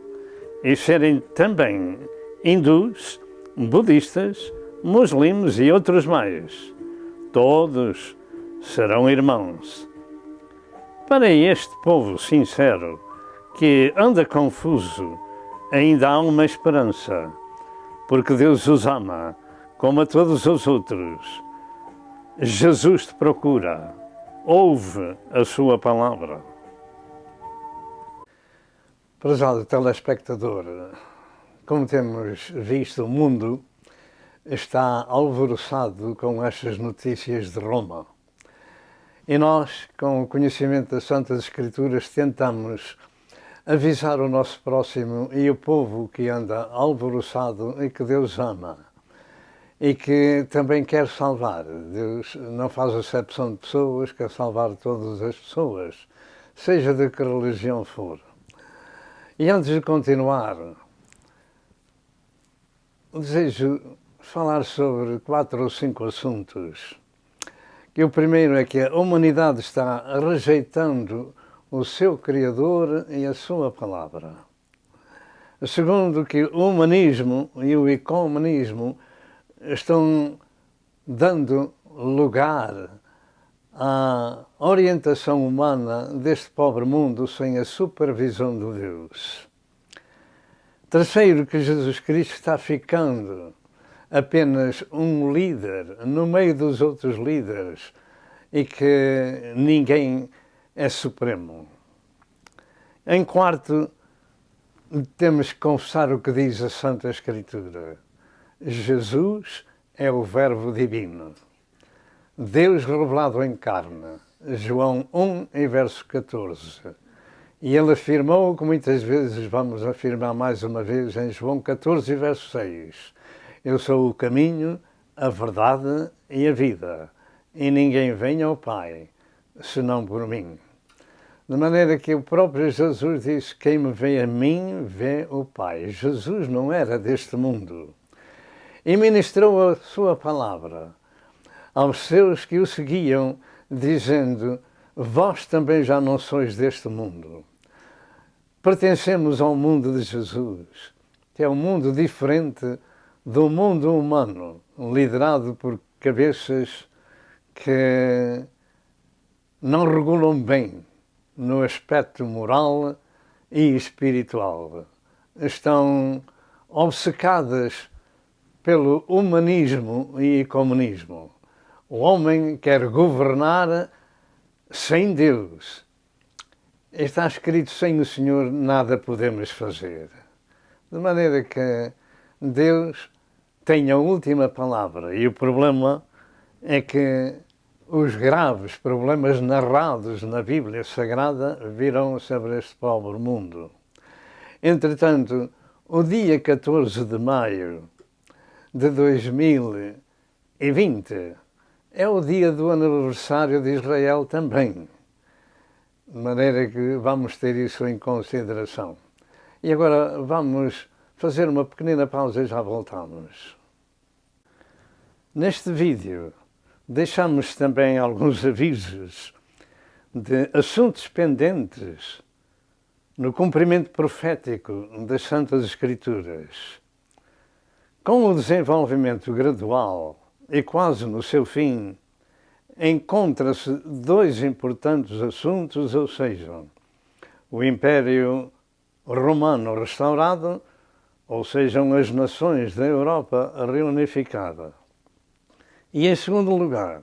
e serem também hindus, budistas, muslims e outros mais. Todos serão irmãos. Para este povo sincero, que anda confuso, ainda há uma esperança, porque Deus os ama, como a todos os outros. Jesus te procura, ouve a sua palavra. Prezado telespectador, como temos visto, o mundo está alvoroçado com estas notícias de Roma. E nós, com o conhecimento das Santas Escrituras, tentamos avisar o nosso próximo e o povo que anda alvoroçado e que Deus ama e que também quer salvar. Deus não faz acepção de pessoas, quer salvar todas as pessoas, seja de que religião for. E antes de continuar, desejo falar sobre 4 ou 5 assuntos. Que o primeiro é que a humanidade está rejeitando o seu Criador e a sua palavra. O segundo, que o humanismo e o ecumenismo estão dando lugar à orientação humana deste pobre mundo sem a supervisão de Deus. Terceiro, que Jesus Cristo está ficando apenas um líder no meio dos outros líderes e que ninguém é supremo. Em quarto, temos que confessar o que diz a Santa Escritura. Jesus é o Verbo Divino, Deus revelado em carne. João 1, em verso 14. E ele afirmou, que muitas vezes vamos afirmar mais uma vez em João 14, verso 6. Eu sou o caminho, a verdade e a vida, e ninguém vem ao Pai, senão por mim. De maneira que o próprio Jesus disse, quem me vê a mim, vê o Pai. Jesus não era deste mundo. E ministrou a sua palavra aos seus que o seguiam, dizendo, vós também já não sois deste mundo. Pertencemos ao mundo de Jesus, que é um mundo diferente do mundo humano, liderado por cabeças que não regulam bem no aspecto moral e espiritual. Estão obcecadas pelo humanismo e comunismo. O homem quer governar sem Deus. Está escrito, sem o Senhor nada podemos fazer. De maneira que Deus tem a última palavra. E o problema é que os graves problemas narrados na Bíblia Sagrada virão sobre este pobre mundo. Entretanto, o dia 14 de maio de 2020 é o dia do aniversário de Israel também. De maneira que vamos ter isso em consideração. E agora vamos fazer uma pequenina pausa e já voltamos. Neste vídeo deixamos também alguns avisos de assuntos pendentes no cumprimento profético das Santas Escrituras. Com o desenvolvimento gradual e quase no seu fim, encontra-se dois importantes assuntos, ou seja, o Império Romano restaurado, ou sejam as nações da Europa reunificadas. E, em segundo lugar,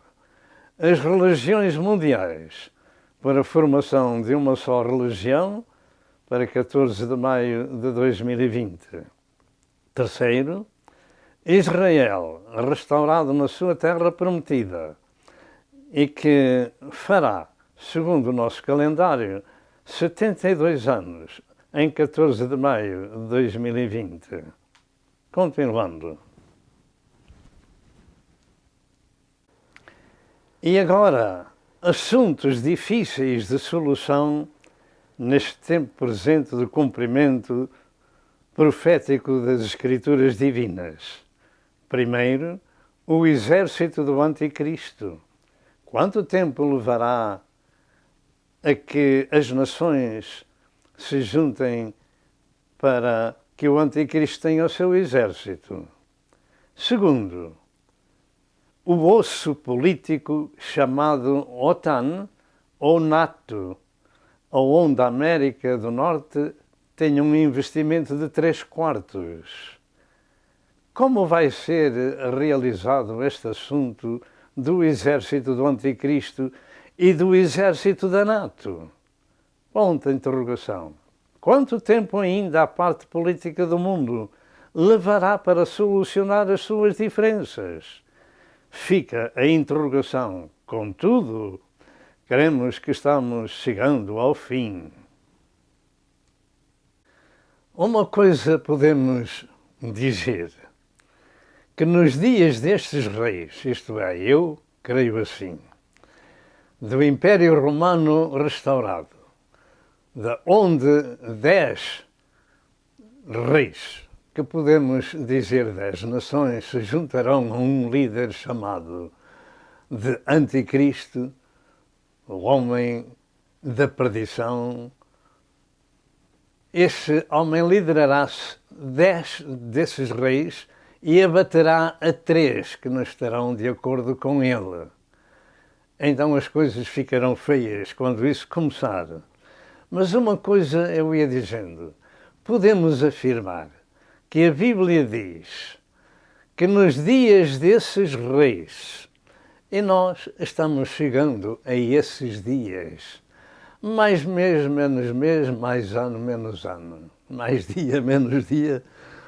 as religiões mundiais para a formação de uma só religião para 14 de maio de 2020. Terceiro, Israel restaurado na sua terra prometida e que fará, segundo o nosso calendário, 72 anos em 14 de maio de 2020. Continuando. E agora, assuntos difíceis de solução neste tempo presente de cumprimento profético das Escrituras Divinas. Primeiro, o exército do Anticristo. Quanto tempo levará a que as nações se juntem para que o Anticristo tenha o seu exército? Segundo, o osso político chamado OTAN ou NATO, onde a América do Norte tem um investimento de 3/4. Como vai ser realizado este assunto do exército do Anticristo e do exército da NATO? Ponto de interrogação. Quanto tempo ainda a parte política do mundo levará para solucionar as suas diferenças? Fica a interrogação. Contudo, cremos que estamos chegando ao fim. Uma coisa podemos dizer, que nos dias destes reis, isto é, eu creio assim, do Império Romano restaurado, de onde 10 reis, que podemos dizer 10 nações, se juntarão a um líder chamado de Anticristo, o homem da perdição. Este homem liderará 10 desses reis e abaterá a 3 que não estarão de acordo com ele. Então as coisas ficarão feias quando isso começar. Mas uma coisa eu ia dizendo, podemos afirmar que a Bíblia diz que nos dias desses reis, e nós estamos chegando a esses dias, mais mês, menos mês, mais ano, menos ano, mais dia, menos dia,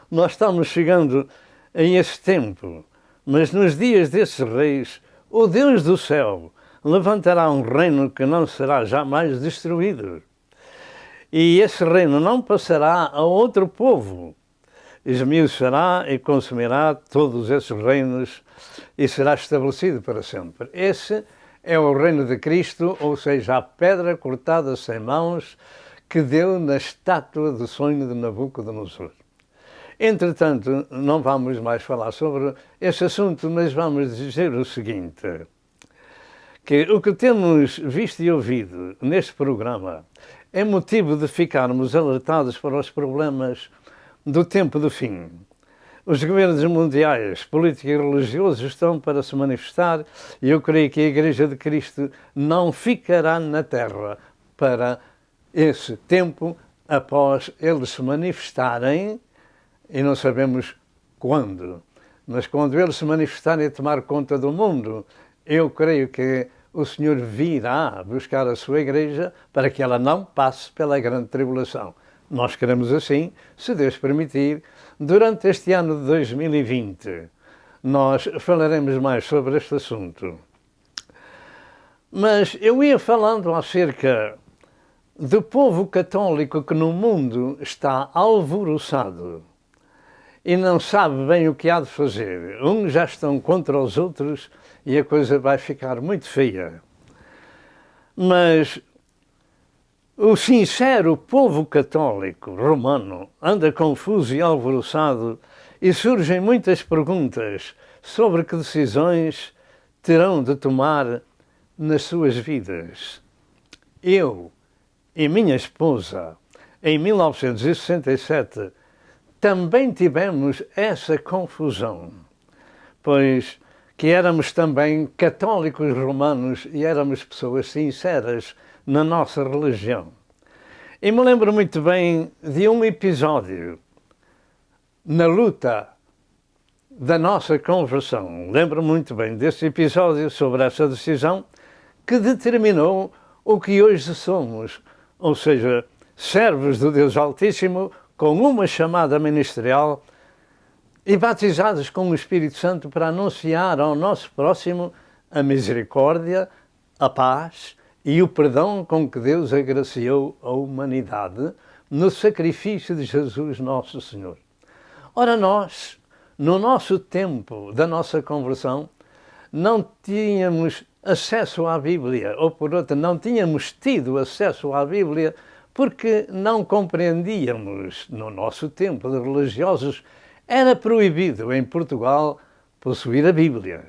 nós estamos chegando a esse tempo, mas nos dias desses reis, o Deus do céu levantará um reino que não será jamais destruído. E esse reino não passará a outro povo. Esmiuçará e consumirá todos esses reinos e será estabelecido para sempre. Esse é o reino de Cristo, ou seja, a pedra cortada sem mãos que deu na estátua do sonho de Nabucodonosor. Entretanto, não vamos mais falar sobre esse assunto, mas vamos dizer o seguinte, que o que temos visto e ouvido neste programa é motivo de ficarmos alertados para os problemas do tempo do fim. Os governos mundiais, políticos e religiosos estão para se manifestar e eu creio que a Igreja de Cristo não ficará na terra para esse tempo após eles se manifestarem e não sabemos quando. Mas quando eles se manifestarem e tomar conta do mundo, eu creio que o Senhor virá buscar a sua Igreja para que ela não passe pela grande tribulação. Nós queremos assim, se Deus permitir, durante este ano de 2020, nós falaremos mais sobre este assunto. Mas eu ia falando acerca do povo católico que no mundo está alvoroçado e não sabe bem o que há de fazer. Uns já estão contra os outros e a coisa vai ficar muito feia. Mas o sincero povo católico romano anda confuso e alvoroçado e surgem muitas perguntas sobre que decisões terão de tomar nas suas vidas. Eu e minha esposa, em 1967, também tivemos essa confusão, pois que éramos também católicos romanos e éramos pessoas sinceras na nossa religião. E me lembro muito bem de um episódio na luta da nossa conversão. Lembro muito bem desse episódio sobre essa decisão que determinou o que hoje somos, ou seja, servos do Deus Altíssimo com uma chamada ministerial e batizados com o Espírito Santo para anunciar ao nosso próximo a misericórdia, a paz e o perdão com que Deus agraciou a humanidade no sacrifício de Jesus nosso Senhor. Ora, nós, no nosso tempo da nossa conversão, não tínhamos acesso à Bíblia, ou por outra, não tínhamos tido acesso à Bíblia porque não compreendíamos, no nosso tempo de religiosos, era proibido em Portugal possuir a Bíblia.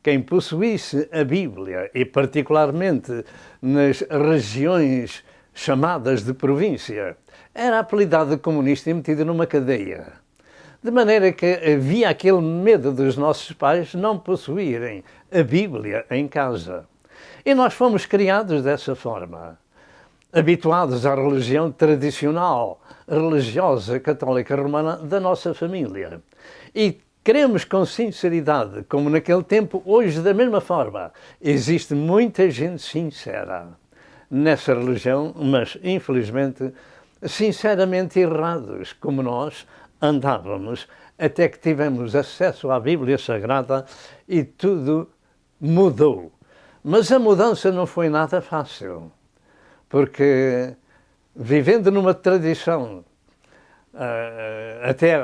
Quem possuísse a Bíblia, e particularmente nas regiões chamadas de província, era apelidado de comunista e metido numa cadeia. De maneira que havia aquele medo dos nossos pais não possuírem a Bíblia em casa. E nós fomos criados dessa forma, habituados à religião tradicional, religiosa, católica romana da nossa família. E queremos com sinceridade, como naquele tempo, hoje da mesma forma, existe muita gente sincera nessa religião, mas infelizmente, sinceramente errados, como nós andávamos, até que tivemos acesso à Bíblia Sagrada e tudo mudou. Mas a mudança não foi nada fácil, porque vivendo numa tradição, até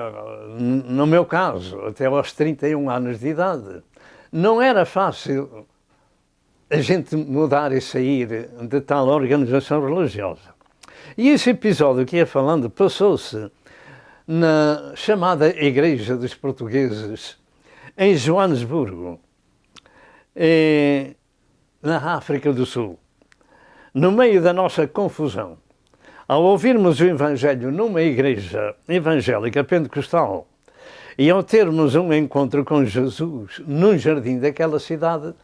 no meu caso, até aos 31 anos de idade, não era fácil a gente mudar e sair de tal organização religiosa. E esse episódio que ia falando passou-se na chamada Igreja dos Portugueses, em Joanesburgo, na África do Sul. No meio da nossa confusão, ao ouvirmos o Evangelho numa igreja evangélica pentecostal, E ao termos um encontro com Jesus num jardim daquela cidade,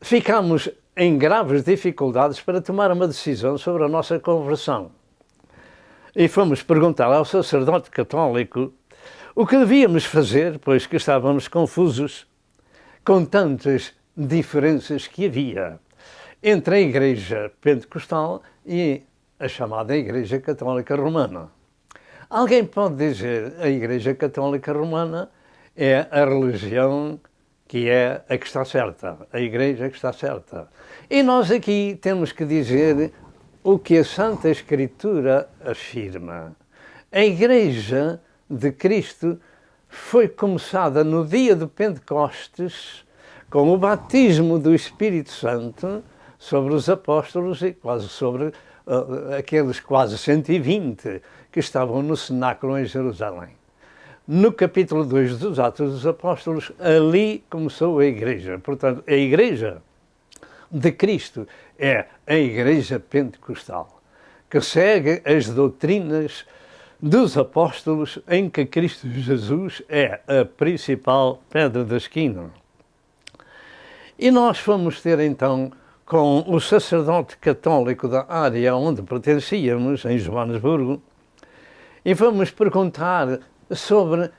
ficámos em graves dificuldades para tomar uma decisão sobre a nossa conversão. E fomos perguntar ao sacerdote católico o que devíamos fazer, pois que estávamos confusos com tantas diferenças que havia entre a Igreja Pentecostal e a chamada Igreja Católica Romana. Alguém pode dizer que a Igreja Católica Romana é a religião que é a que está certa, a Igreja que está certa. E nós aqui temos que dizer o que a Santa Escritura afirma. A Igreja de Cristo foi começada no dia de Pentecostes com o batismo do Espírito Santo sobre os apóstolos e quase sobre aqueles quase 120 que estavam no cenáculo em Jerusalém. No capítulo 2 dos Atos dos Apóstolos, ali começou a Igreja. Portanto, a Igreja de Cristo é a Igreja Pentecostal, que segue as doutrinas dos apóstolos em que Cristo Jesus é a principal pedra da esquina. E nós fomos ter então com o sacerdote católico da área onde pertencíamos, em Joanesburgo, e fomos perguntar sobre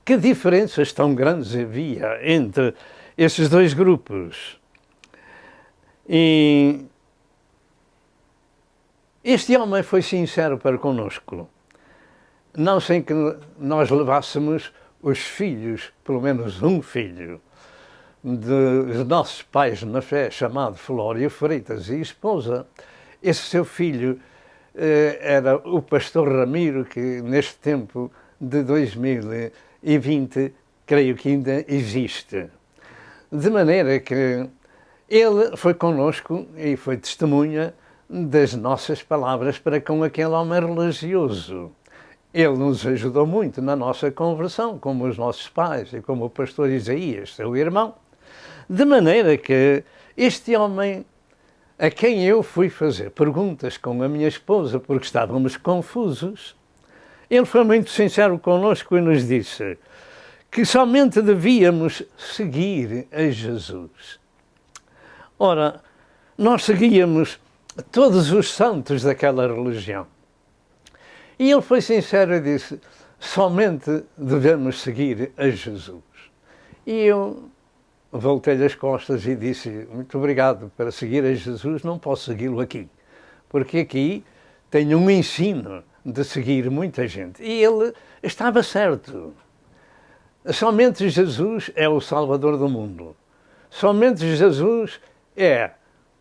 que diferenças tão grandes havia entre esses dois grupos. E este homem foi sincero para conosco, não sem que nós levássemos os filhos, pelo menos um filho, dos nossos pais na fé, chamado Flório Freitas, e esposa. Esse seu filho era o pastor Ramiro, que neste tempo de 2020, creio que ainda existe. De maneira que ele foi conosco e foi testemunha das nossas palavras para com aquele homem religioso. Ele nos ajudou muito na nossa conversão, como os nossos pais e como o pastor Isaías, seu irmão. De maneira que este homem, a quem eu fui fazer perguntas com a minha esposa, porque estávamos confusos, ele foi muito sincero connosco e nos disse que somente devíamos seguir a Jesus. Ora, nós seguíamos todos os santos daquela religião. E ele foi sincero e disse, somente devemos seguir a Jesus. E eu voltei-lhe as costas e disse, muito obrigado, para seguir a Jesus não posso segui-lo aqui, porque aqui tenho um ensino de seguir muita gente. E ele estava certo. Somente Jesus é o Salvador do mundo. Somente Jesus é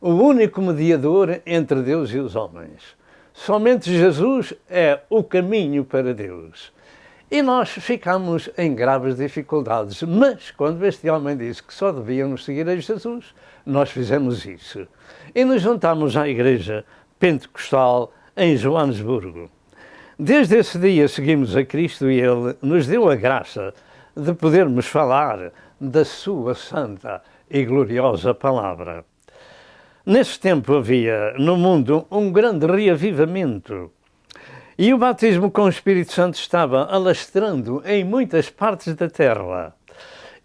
o único mediador entre Deus e os homens. Somente Jesus é o caminho para Deus. E nós ficamos em graves dificuldades. Mas, quando este homem disse que só devíamos seguir a Jesus, nós fizemos isso. E nos juntámos à Igreja Pentecostal em Joanesburgo. Desde esse dia seguimos a Cristo e Ele nos deu a graça de podermos falar da sua santa e gloriosa palavra. Nesse tempo havia no mundo um grande reavivamento. E o batismo com o Espírito Santo estava alastrando em muitas partes da terra.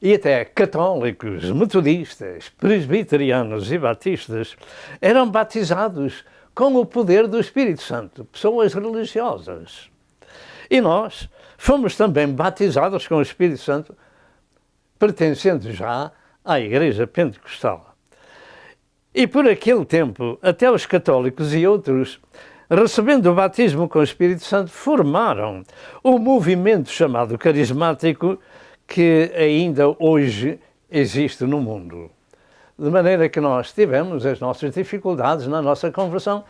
E até católicos, metodistas, presbiterianos e batistas eram batizados com o poder do Espírito Santo, pessoas religiosas. E nós fomos também batizados com o Espírito Santo, pertencendo já à Igreja Pentecostal. E por aquele tempo, até os católicos e outros, recebendo o batismo com o Espírito Santo, formaram um movimento chamado carismático que ainda hoje existe no mundo. De maneira que nós tivemos as nossas dificuldades na nossa conversão,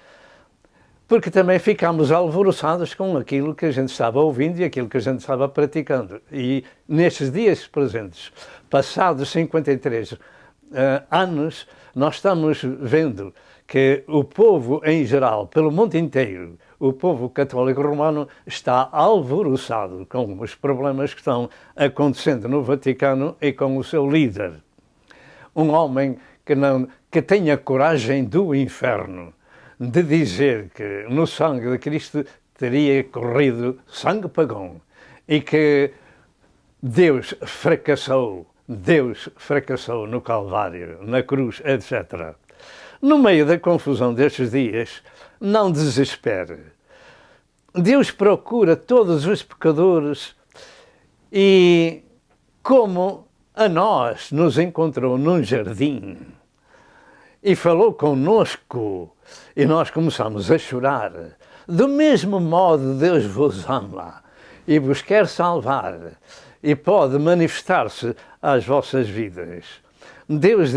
porque também ficámos alvoroçados com aquilo que a gente estava ouvindo e aquilo que a gente estava praticando. E nestes dias presentes, passados 53 anos, nós estamos vendo que o povo em geral, pelo mundo inteiro, o povo católico romano está alvoroçado com os problemas que estão acontecendo no Vaticano e com o seu líder. Um homem que tenha coragem do inferno de dizer que no sangue de Cristo teria corrido sangue pagão e que Deus fracassou no Calvário, na cruz, etc. No meio da confusão destes dias, não desespere. Deus procura todos os pecadores e, como a nós nos encontrou num jardim e falou conosco e nós começamos a chorar, do mesmo modo Deus vos ama e vos quer salvar e pode manifestar-se às vossas vidas. Deus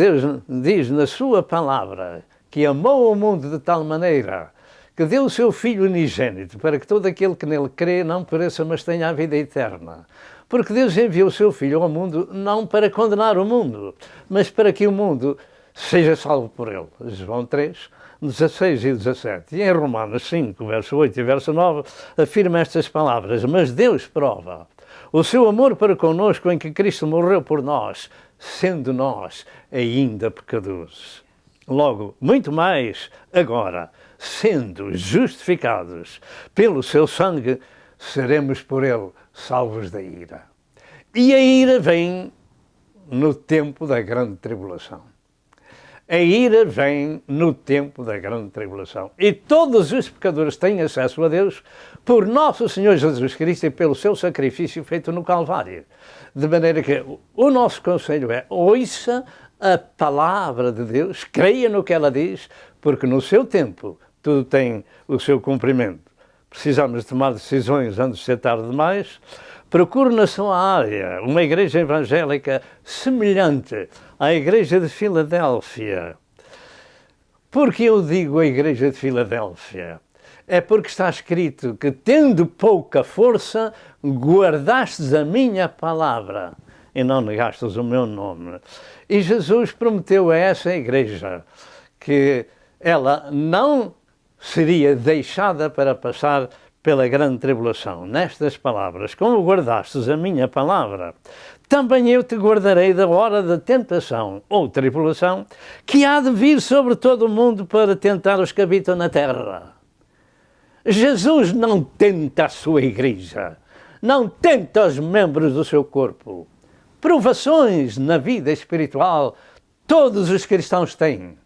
diz na sua palavra que amou o mundo de tal maneira que deu o seu Filho unigênito para que todo aquele que nele crê não pereça, mas tenha a vida eterna. Porque Deus enviou o seu Filho ao mundo não para condenar o mundo, mas para que o mundo seja salvo por ele. João 3, 16 e 17. E em Romanos 5, verso 8 e verso 9, afirma estas palavras: mas Deus prova o seu amor para conosco em que Cristo morreu por nós, sendo nós ainda pecadores. Logo, muito mais agora, sendo justificados pelo seu sangue, seremos por ele salvos da ira. E a ira vem no tempo da grande tribulação. A ira vem no tempo da grande tribulação. E todos os pecadores têm acesso a Deus por nosso Senhor Jesus Cristo e pelo seu sacrifício feito no Calvário. De maneira que o nosso conselho é: ouça a palavra de Deus, creia no que ela diz, porque no seu tempo tudo tem o seu cumprimento. Precisamos tomar decisões antes de ser tarde demais. Procure na sua área uma igreja evangélica semelhante à igreja de Filadélfia. Por que eu digo a igreja de Filadélfia? É porque está escrito que, tendo pouca força, guardastes a minha palavra e não negastes o meu nome. E Jesus prometeu a essa igreja que ela não seria deixada para passar pela grande tribulação. Nestas palavras: como guardastes a minha palavra, também eu te guardarei da hora da tentação ou tribulação que há de vir sobre todo o mundo para tentar os que habitam na terra. Jesus não tenta a sua igreja, não tenta os membros do seu corpo. Provações na vida espiritual todos os cristãos têm.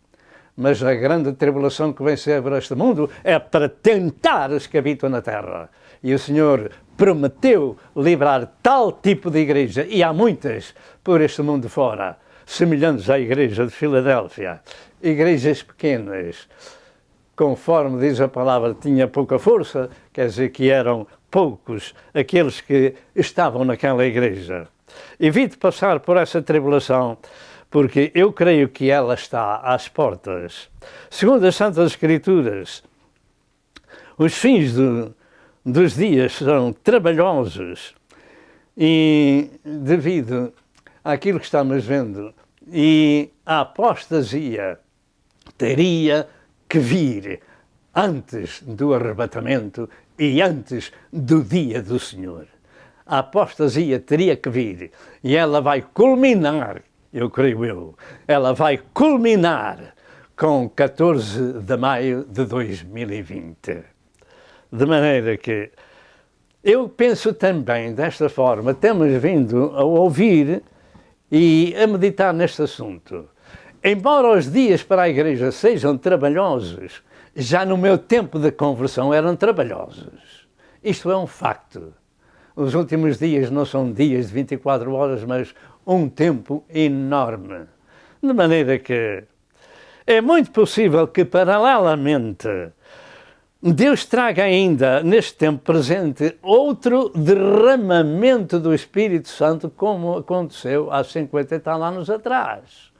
Mas a grande tribulação que vem sobre este mundo é para tentar os que habitam na terra. E o Senhor prometeu livrar tal tipo de igreja, e há muitas por este mundo fora, semelhantes à igreja de Filadélfia. Igrejas pequenas, conforme diz a palavra, tinha pouca força, quer dizer que eram poucos aqueles que estavam naquela igreja. Evite passar por essa tribulação, porque eu creio que ela está às portas. Segundo as Santas Escrituras, os fins dos dias são trabalhosos e, devido àquilo que estamos vendo, e a apostasia teria que vir antes do arrebatamento e antes do dia do Senhor. A apostasia teria que vir e ela vai culminar, eu creio ela vai culminar com 14 de maio de 2020. De maneira que eu penso também desta forma, temos vindo a ouvir e a meditar neste assunto. Embora os dias para a igreja sejam trabalhosos, já no meu tempo de conversão eram trabalhosos. Isto é um facto. Os últimos dias não são dias de 24 horas, mas um tempo enorme. De maneira que é muito possível que, paralelamente, Deus traga ainda, neste tempo presente, outro derramamento do Espírito Santo, como aconteceu há 50 e tal anos atrás.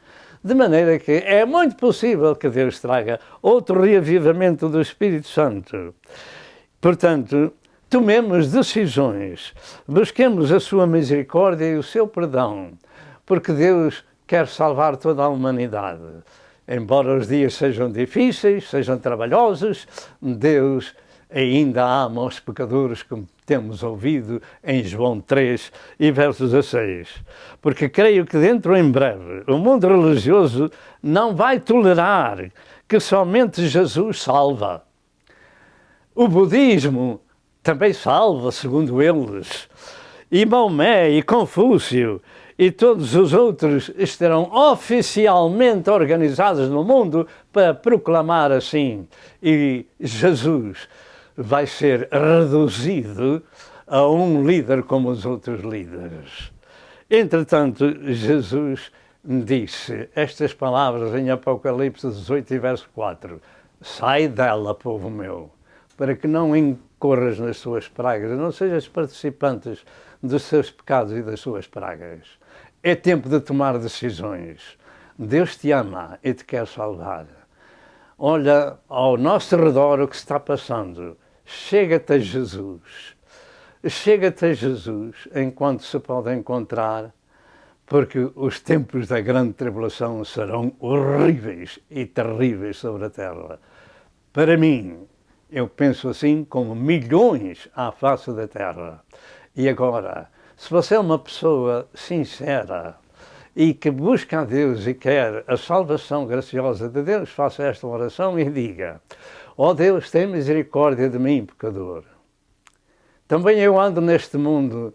De maneira que é muito possível que Deus traga outro reavivamento do Espírito Santo. Portanto, tomemos decisões, busquemos a sua misericórdia e o seu perdão, porque Deus quer salvar toda a humanidade. Embora os dias sejam difíceis, sejam trabalhosos, Deus ainda ama os pecadores, como temos ouvido em João 3 e verso 16. Porque creio que dentro em breve o mundo religioso não vai tolerar que somente Jesus salva. O budismo também salva, segundo eles. E Maomé e Confúcio e todos os outros estarão oficialmente organizados no mundo para proclamar assim. E Jesus vai ser reduzido a um líder como os outros líderes. Entretanto, Jesus disse estas palavras em Apocalipse 18, verso 4. Sai dela, povo meu, para que não incorras nas suas pragas, não sejas participantes dos seus pecados e das suas pragas. É tempo de tomar decisões. Deus te ama e te quer salvar. Olha ao nosso redor o que está passando. Chega-te a Jesus. Chega-te a Jesus enquanto se pode encontrar, porque os tempos da grande tribulação serão horríveis e terríveis sobre a terra. Para mim, eu penso assim como milhões à face da terra. E agora, se você é uma pessoa sincera e que busca a Deus e quer a salvação graciosa de Deus, faça esta oração e diga: ó Deus, tem misericórdia de mim, pecador. Também eu ando neste mundo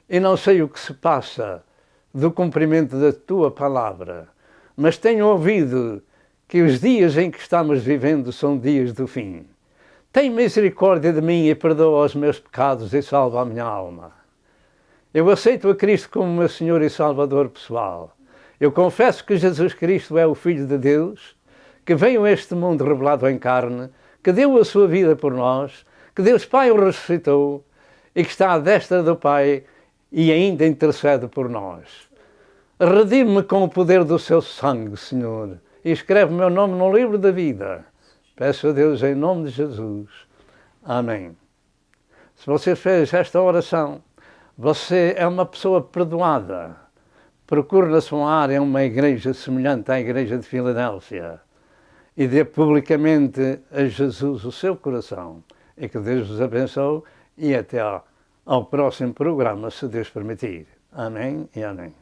e não sei o que se passa do cumprimento da Tua palavra, mas tenho ouvido que os dias em que estamos vivendo são dias do fim. Tem misericórdia de mim e perdoa os meus pecados e salva a minha alma. Eu aceito a Cristo como meu Senhor e Salvador pessoal. Eu confesso que Jesus Cristo é o Filho de Deus, que veio a este mundo revelado em carne, que deu a sua vida por nós, que Deus Pai o ressuscitou e que está à destra do Pai e ainda intercede por nós. Redime-me com o poder do seu sangue, Senhor, e escreve o meu nome no livro da vida. Peço a Deus em nome de Jesus. Amém. Se você fez esta oração, você é uma pessoa perdoada. Procure na sua área uma igreja semelhante à igreja de Filadélfia e dê publicamente a Jesus o seu coração. E que Deus vos abençoe e até ao próximo programa, se Deus permitir. Amém e amém.